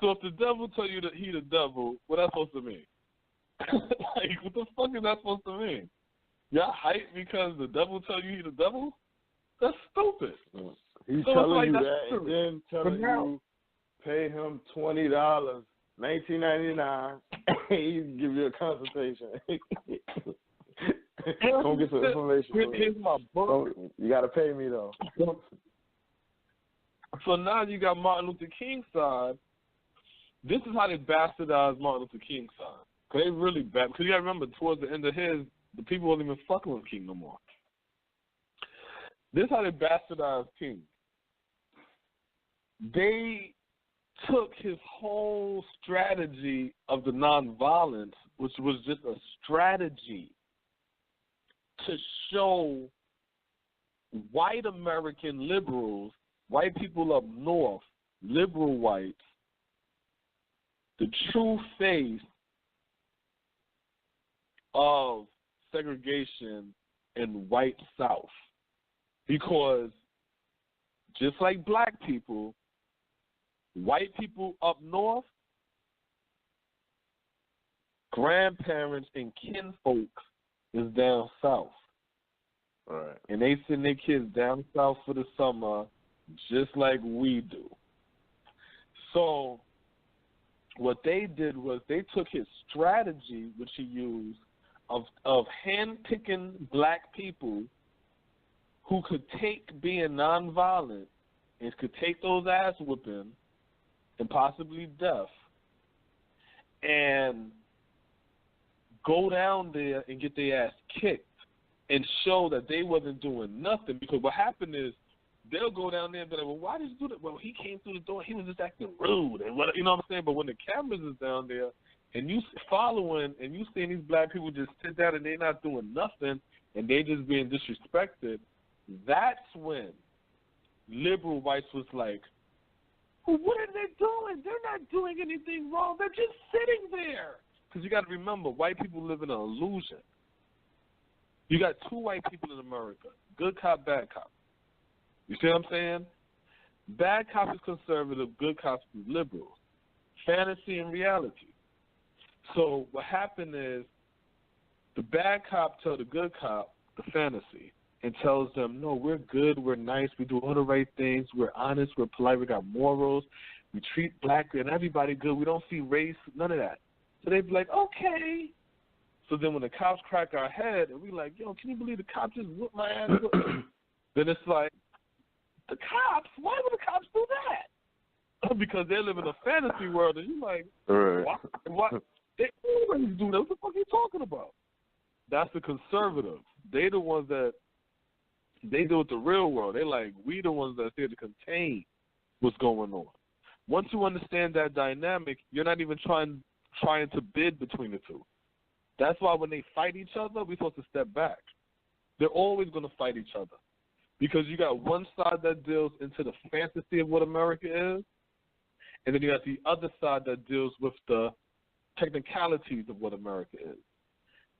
Speaker 3: so if the devil tell you that he the devil, what that's supposed to mean? Like, what the fuck is that supposed to mean? Y'all hype because the devil tell you he the devil? That's stupid.
Speaker 4: He's telling you that and then telling you pay him $20, $19.99. He give you a consultation. Come get some information.
Speaker 3: Here's my book.
Speaker 4: You got to pay me, though.
Speaker 3: So now you got Martin Luther King's side. This is how they bastardize Martin Luther King's side. Because they really bad. Because you got to remember, towards the end of his, the people wasn't even fucking with King no more. This is how they bastardized King. They took his whole strategy of the nonviolence, which was just a strategy, to show white American liberals, white people up north, liberal whites, the true face of segregation in white South. Because just like black people, white people up north, grandparents and kinfolk is down south.
Speaker 4: Right.
Speaker 3: And they send their kids down south for the summer just like we do. So what they did was they took his strategy, which he used, of hand-picking black people who could take being nonviolent and could take those ass whipping and possibly death and go down there and get their ass kicked and show that they wasn't doing nothing. Because what happened is they'll go down there and be like, well, why did you do that? Well, he came through the door. He was just acting rude. And what, you know what I'm saying? But when the cameras is down there and you following and you seeing these black people just sit down and they're not doing nothing and they just being disrespected, that's when liberal whites was like, well, what are they doing? They're not doing anything wrong. They're just sitting there. Because you got to remember, white people live in an illusion. You got two white people in America, good cop, bad cop. You see what I'm saying? Bad cop is conservative, good cop is liberal. Fantasy and reality. So what happened is the bad cop tells the good cop the fantasy and tells them, no, we're good, we're nice, we do all the right things, we're honest, we're polite, we got morals, we treat black and everybody good, we don't see race, none of that. So they'd be like, okay. So then when the cops crack our head and we like, yo, can you believe the cops just whooped my ass? Then it's like, the cops? Why would the cops do that? Because they live in a fantasy world and you're like,
Speaker 4: right.
Speaker 3: Why? They always do that. What the fuck are you talking about? That's the conservative. They the ones that they deal with the real world. They like, we the ones that's here to contain what's going on. Once you understand that dynamic, you're not even trying to bid between the two. That's why when they fight each other, we're supposed to step back. They're always going to fight each other. Because you got one side that deals into the fantasy of what America is, and then you got the other side that deals with the technicalities of what America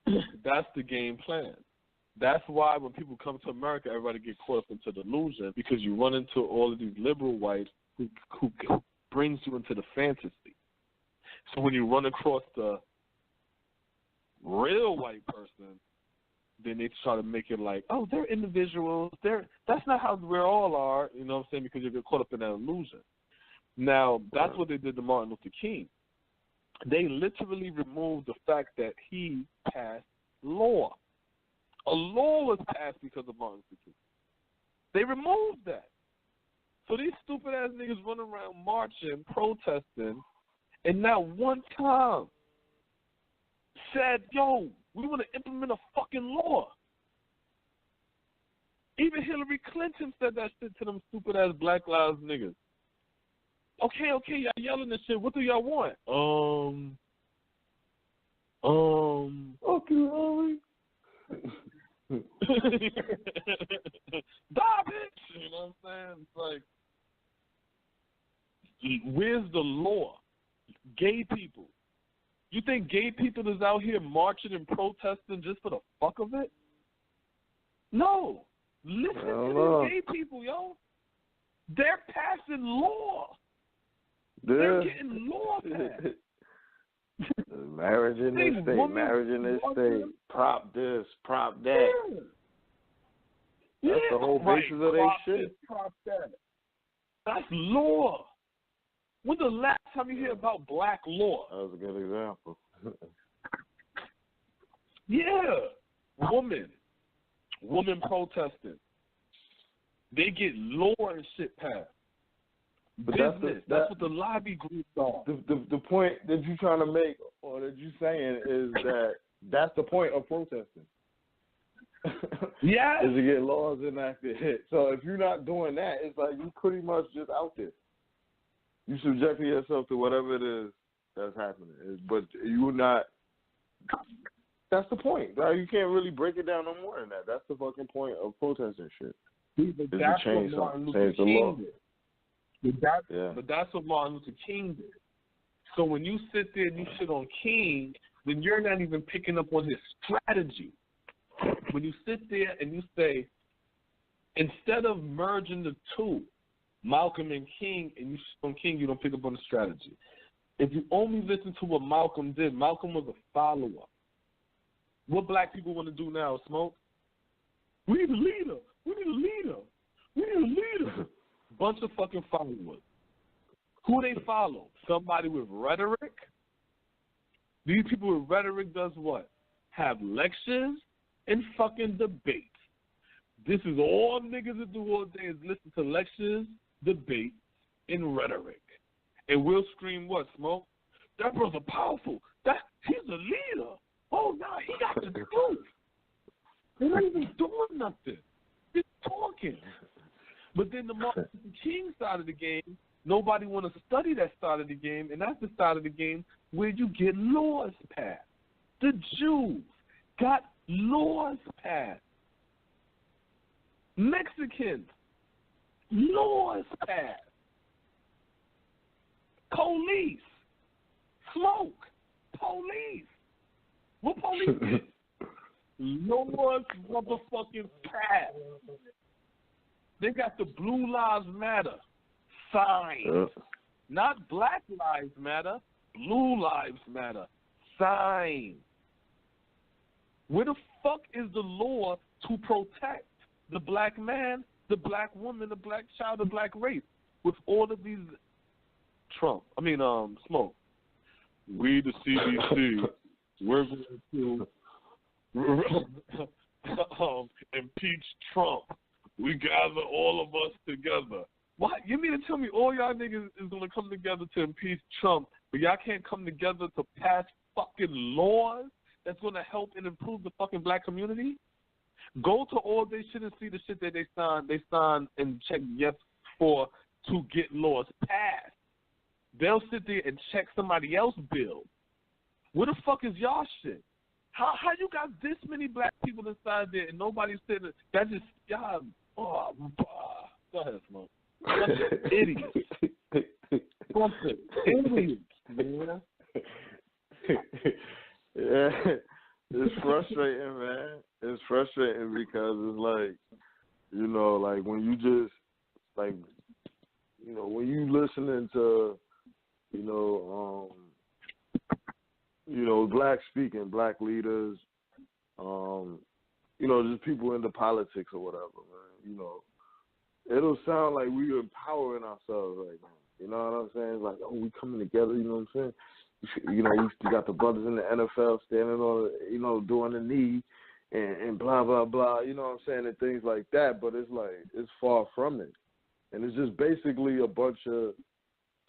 Speaker 3: is. That's the game plan. That's why when people come to America, everybody get caught up into the delusion, because you run into all of these liberal whites who brings you into the fantasy. So when you run across the real white person, then they try to make it like, oh, they're individuals. That's not how we all are, you know what I'm saying, because you get caught up in that illusion. Now, that's what they did to Martin Luther King. They literally removed the fact that he passed law. A law was passed because of Martin Luther King. They removed that. So these stupid-ass niggas running around marching, protesting, and not one time said, yo, we want to implement a fucking law. Even Hillary Clinton said that shit to them stupid-ass Black Lives niggas. Okay, y'all yelling this shit. What do y'all want? Okay, Hillary. Die, bitch. You know what I'm saying? It's like, where's the law? Gay people. You think gay people is out here marching and protesting just for the fuck of it? No. Listen to these gay people, yo. They're passing law. They're getting law passed.
Speaker 4: Marriage in this state, marriage in this state. Prop this, prop that.
Speaker 3: Yeah.
Speaker 4: That's the whole basis of their shit.
Speaker 3: Prop that. That's law. When's the last time you hear about black law?
Speaker 4: That was a good example.
Speaker 3: Yeah. Woman protesting. They get law and shit passed.
Speaker 4: But
Speaker 3: business. That's what the lobby groups are.
Speaker 4: The point that you're trying to make, or that you're saying, is that that's the point of protesting.
Speaker 3: Yeah.
Speaker 4: Is to get laws enacted. So if you're not doing that, it's like you pretty much just out there. You subjecting yourself to whatever it is that's happening. But you're not That's the point. Like, you can't really break it down no more than that. That's the fucking point of protesting shit.
Speaker 3: But that's what Martin Luther King did. But that's what Martin Luther King did. So when you sit there and you shit on King, then you're not even picking up on his strategy. When you sit there and you say, instead of merging the two, Malcolm and King, and you shit on King, you don't pick up on the strategy. If you only listen to what Malcolm did, Malcolm was a follower. What black people want to do now, Smoke? We need a leader. We need a leader. We need a leader. Bunch of fucking followers. Who they follow? Somebody with rhetoric? These people with rhetoric does what? Have lectures and fucking debates. This is all niggas that do all day is listen to lectures, debates, and rhetoric. And we'll scream what, Smoke? That brother powerful. He's a leader. Oh, no, he got the truth. They're not even doing nothing. They're talking. But then the Martin Luther King side of the game, nobody want to study that side of the game, and that's the side of the game where you get laws passed. The Jews got laws passed. Mexicans, laws passed. Police, Smoke, police. What police did? Laws motherfucking passed. They got the Blue Lives Matter sign. Not Black Lives Matter, Blue Lives Matter sign. Where the fuck is the law to protect the black man, the black woman, the black child, the black race? With all of these Smoke. We, the CDC, we're going to impeach Trump. We gather all of us together. What? You mean to tell me all y'all niggas is going to come together to impeach Trump, but y'all can't come together to pass fucking laws that's going to help and improve the fucking black community? Go to all they shit and see the shit that they signed and check yes for to get laws passed. They'll sit there and check somebody else's bill. Where the fuck is y'all shit? How you got this many black people inside there and nobody's saying that? That's just y'all. Go ahead, Smoke. Idiots. Fucking idiots, man.
Speaker 4: Yeah, it's frustrating, man. It's frustrating because it's like, like when you just when you listening to, black speaking, black leaders, just people into politics or whatever, man, it'll sound like we're empowering ourselves right now. You know what I'm saying? It's like, we coming together, you know what I'm saying? We got the brothers in the NFL standing on, doing the knee and blah, blah, blah, you know what I'm saying, and things like that, but it's like, it's far from it. And it's just basically a bunch of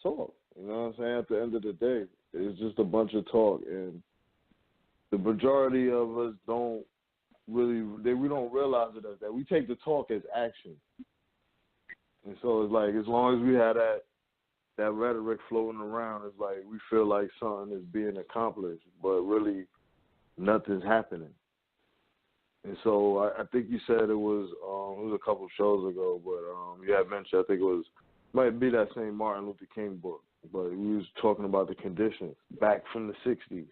Speaker 4: talk, you know what I'm saying? At the end of the day, it's just a bunch of talk, and the majority of us we don't realize it as that. We take the talk as action. And so it's like, as long as we have that rhetoric floating around, it's like we feel like something is being accomplished, but really nothing's happening. And so I think you said it was a couple of shows ago, but you had mentioned, I think might be that same Martin Luther King book, but we was talking about the conditions back from the 60s.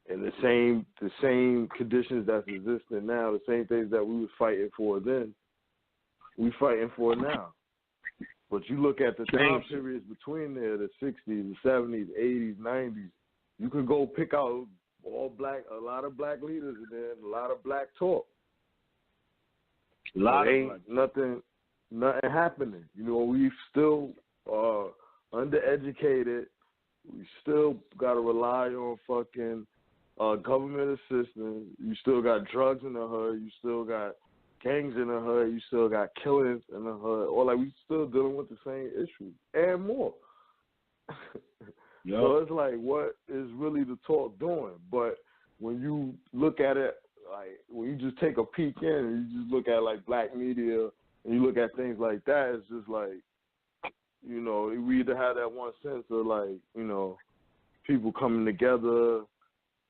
Speaker 4: And the same conditions that's existing now, the same things that we was fighting for then, we fighting for now. But you look at the time periods between there, the 60s, the 70s, 80s, 90s, you could go pick out a lot of black leaders and then a lot of black talk. Nothing happening. We still undereducated. We still got to rely on fucking government assistance. You still got drugs in the hood. You still got gangs in the hood. You still got killings in the hood. Or we still dealing with the same issues and more. Yep. So it's like, what is really the talk doing? But when you look at it, when you just take a peek in and you just look at black media and you look at things like that, it's just like, we either have that one sense of people coming together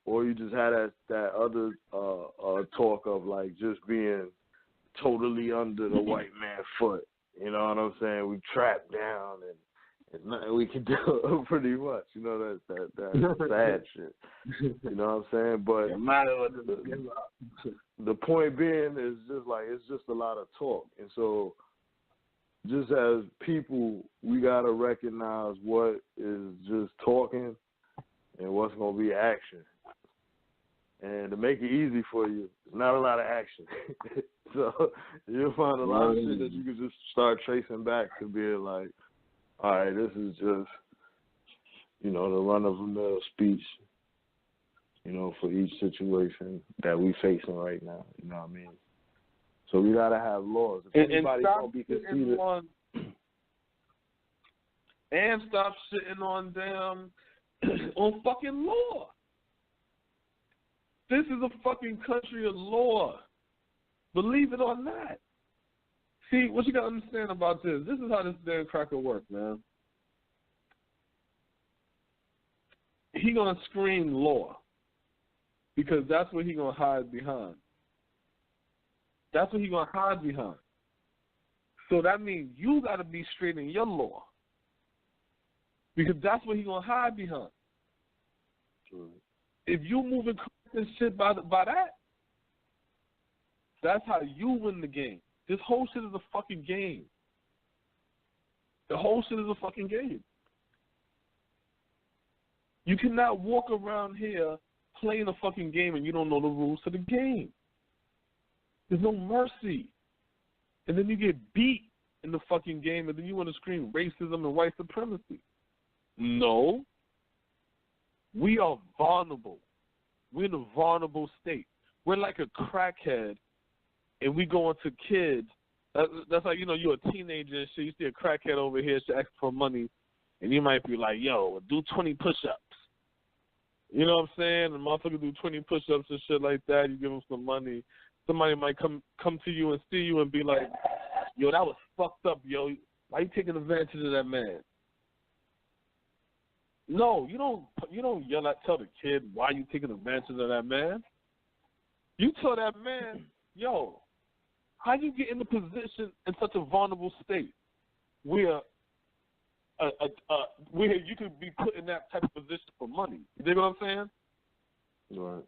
Speaker 4: or you just had that other talk of like just being totally under the white man's foot. You know what I'm saying? We trapped down and there's nothing we can do pretty much. You know, that sad shit. You know what I'm saying? But the point being is just like it's just a lot of talk. And so just as people, we gotta recognize what is just talking and what's gonna be action. And to make it easy for you, there's not a lot of action. So you'll find a lot of shit that you can just start tracing back to being like, all right, this is just, you know, the run-of-the-mill speech, you know, for each situation that we facing right now. You know what I mean? So we got to have laws. If anybody's going to be conceited.
Speaker 3: And stop shitting on them on fucking law. This is a fucking country of law. Believe it or not. See, what you got to understand about this is how this damn cracker works, man. He going to scream law because that's what he going to hide behind. That's what he going to hide behind. So that means you got to be straight in your law because that's what he going to hide behind. If you moving and shit by that, that's how you win the game. This whole shit is a fucking game. The whole shit is a fucking game. You cannot walk around here playing a fucking game and you don't know the rules to the game. There's no mercy. And then you get beat in the fucking game and then you want to scream racism and white supremacy. No. We are vulnerable. We're in a vulnerable state. We're like a crackhead, and we go into kids. That's like, you know, you're a teenager and shit. You see a crackhead over here, she asks for money, and you might be like, yo, do 20 push-ups. You know what I'm saying? The motherfucker do 20 push-ups and shit like that. You give him some money. Somebody might come to you and see you and be like, yo, that was fucked up, yo. Why you taking advantage of that man? No, you don't tell the kid why you taking advantage of that man. You tell that man, yo, how you get in the position in such a vulnerable state where you could be put in that type of position for money? You dig what I'm saying?
Speaker 4: Right.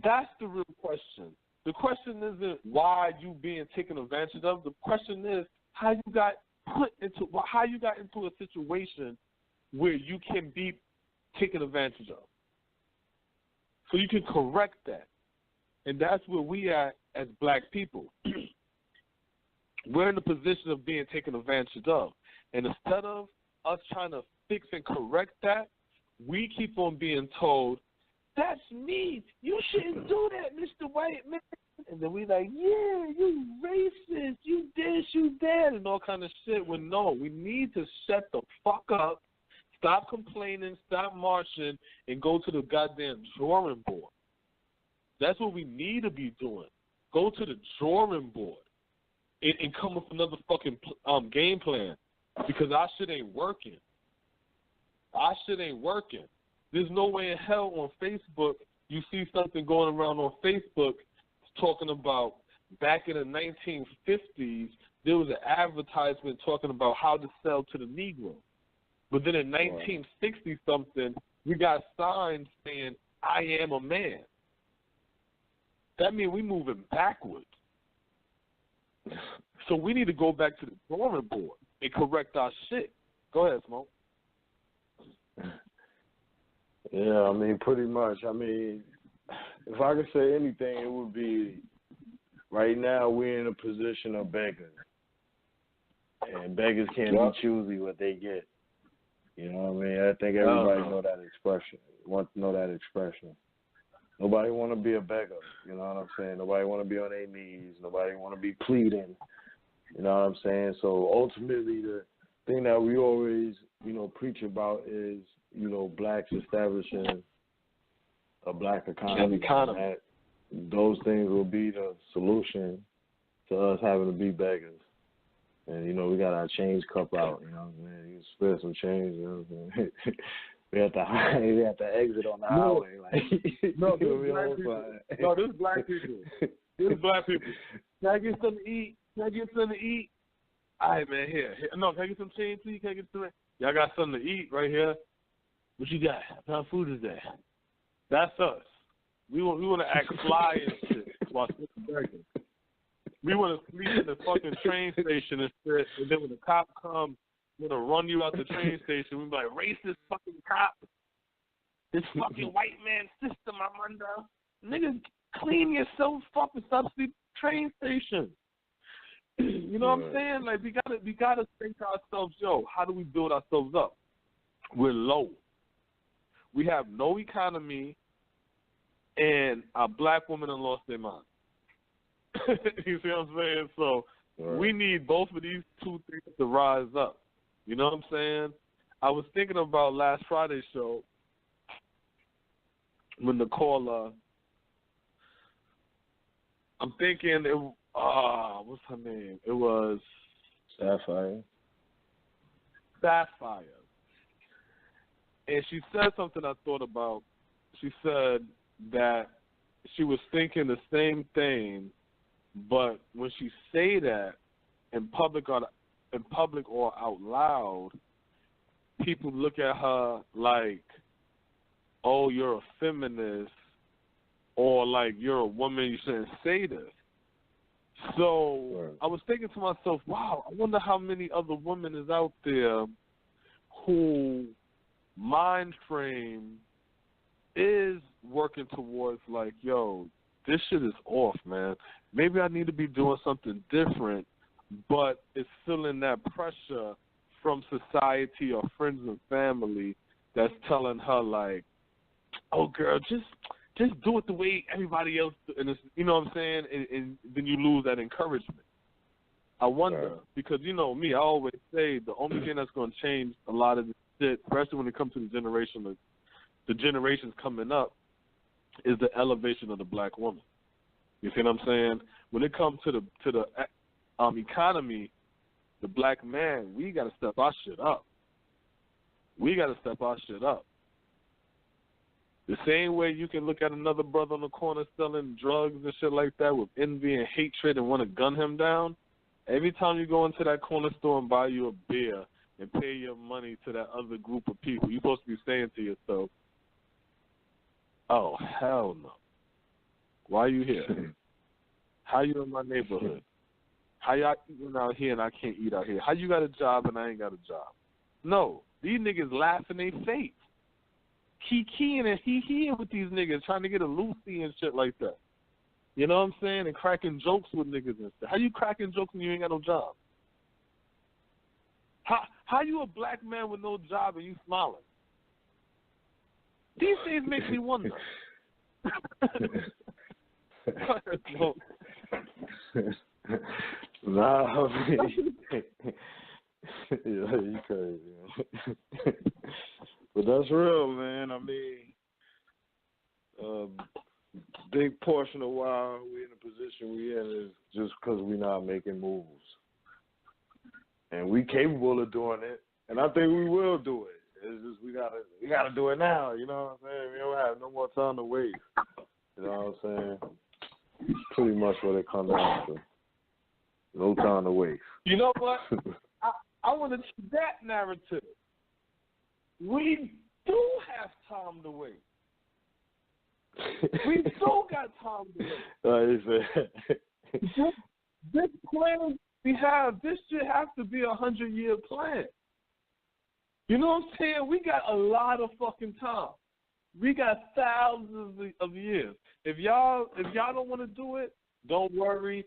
Speaker 3: That's the real question. The question isn't why you being taken advantage of. The question is how you got into a situation where you can be taken advantage of. So you can correct that. And that's where we are as black people. We're in the position of being taken advantage of. And instead of us trying to fix and correct that, we keep on being told, that's me. You shouldn't do that, Mr. White Man. And then we like, yeah, you racist. You this, you that, and all kind of shit. Well, no, we need to shut the fuck up. Stop complaining, stop marching, and go to the goddamn drawing board. That's what we need to be doing. Go to the drawing board and come up with another fucking game plan because our shit ain't working. Our shit ain't working. There's no way in hell on Facebook you see something going around on Facebook talking about back in the 1950s, there was an advertisement talking about how to sell to the Negro. But then in 1960-something, we got signs saying, I am a man. That means we're moving backwards. So we need to go back to the drawing board and correct our shit. Go ahead, Smoke.
Speaker 4: Yeah, I mean, pretty much. I mean, if I could say anything, it would be right now we're in a position of beggars. And beggars can't be choosy what they get. You know what I mean? I think everybody know that expression. Want to know that expression. Nobody want to be a beggar. You know what I'm saying? Nobody want to be on their knees. Nobody want to be pleading. You know what I'm saying? So ultimately, the thing that we always, preach about is, blacks establishing a black economy. And those things will be the solution to us having to be beggars. And, we got our change cup out, you know what I'm saying? You spare some change, you know what I'm saying? We have to exit on the highway. Like,
Speaker 3: no, this black people. No, this black people. This black people. Can I get something to eat? Can I get something to eat? All right, man, here. No, can I get some change, please? Can I get some? Y'all got something to eat right here? What you got? What kind of food is that? That's us. We want to act fly and shit while sitting burgers. We want to sleep in the fucking train station and shit, and then when the cop comes, we're going to run you out the train station. We'll be like, racist fucking cop. This fucking white man system I'm under. Niggas, clean yourself up and stop sleeping train station. You know what I'm saying? Like, we gotta think to ourselves, yo, how do we build ourselves up? We're low. We have no economy, and our black women have lost their mind. You see what I'm saying? So we need both of these two things to rise up. You know what I'm saying? I was thinking about last Friday's show when the caller, I'm thinking, what's her name? It was
Speaker 4: Sapphire.
Speaker 3: And she said something I thought about. She said that she was thinking the same thing, but when she say that in public or out loud, people look at her like, oh, you're a feminist, or like you're a woman, you shouldn't say this. So I was thinking to myself, wow, I wonder how many other women is out there who mind frame is working towards like, yo, this shit is off, man. Maybe I need to be doing something different, but it's feeling that pressure from society or friends and family that's telling her like, oh, girl, just do it the way everybody else do. And it's, you know what I'm saying? And then you lose that encouragement. I wonder, because you know me, I always say the only thing that's going to change a lot of this shit, especially when it comes to the generations coming up, is the elevation of the black woman. You see what I'm saying? When it comes to the economy, the black man, we got to step our shit up. The same way you can look at another brother on the corner selling drugs and shit like that with envy and hatred and want to gun him down, every time you go into that corner store and buy you a beer and pay your money to that other group of people, you're supposed to be saying to yourself, oh, hell no. Why are you here? How you in my neighborhood? How y'all eating out here and I can't eat out here? How you got a job and I ain't got a job? No, these niggas laughing their face. Keying and he with these niggas trying to get a Lucy and shit like that. You know what I'm saying? And cracking jokes with niggas and stuff. How you cracking jokes when you ain't got no job? How you a black man with no job and you smiling? These things make me wonder.
Speaker 4: Nah, I mean, yeah, you crazy, man. But that's real, man. I mean, big portion of why we're in the position we're in is just because we're not making moves. And we capable of doing it, and I think we will do it. It's just we gotta do it now. You know what I'm saying? We don't have no more time to waste. You know what I'm saying? Pretty much what it comes down to. No time to waste.
Speaker 3: You know what? I want to change that narrative. We do have time to wait. We do got time to wait. This plan we have, this should have to be 100-year plan. You know what I'm saying? We got a lot of fucking time. We got thousands of years. If y'all don't want to do it, don't worry.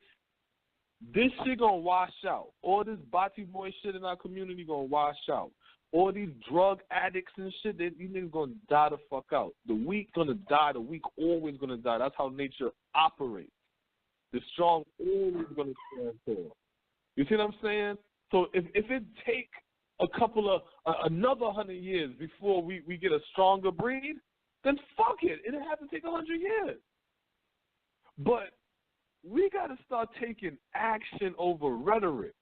Speaker 3: This shit gonna wash out. All this body boy shit in our community gonna wash out. All these drug addicts and shit, these niggas gonna die the fuck out. The weak gonna die. The weak always gonna die. That's how nature operates. The strong always gonna stand tall. You see what I'm saying? So if it take another 100 years before we get a stronger breed, then fuck it. It'll have to take 100 years. But we got to start taking action over rhetoric.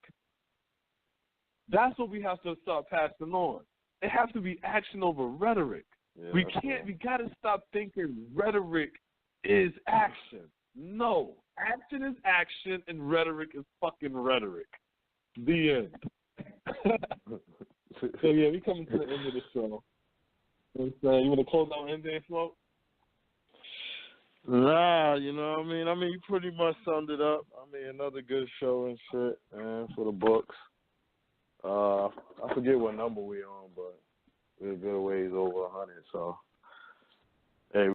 Speaker 3: That's what we have to start passing on. It has to be action over rhetoric.
Speaker 4: Yeah,
Speaker 3: We got to stop thinking rhetoric is action. No. Action is action, and rhetoric is fucking rhetoric. The end. So, yeah, we coming to the end of the show. You know what I'm saying? You want to close out anything, Smoke?
Speaker 4: Nah, you know what I mean? You pretty much summed it up. Another good show and shit, man, for the books. I forget what number we on, but we're a good ways over 100, so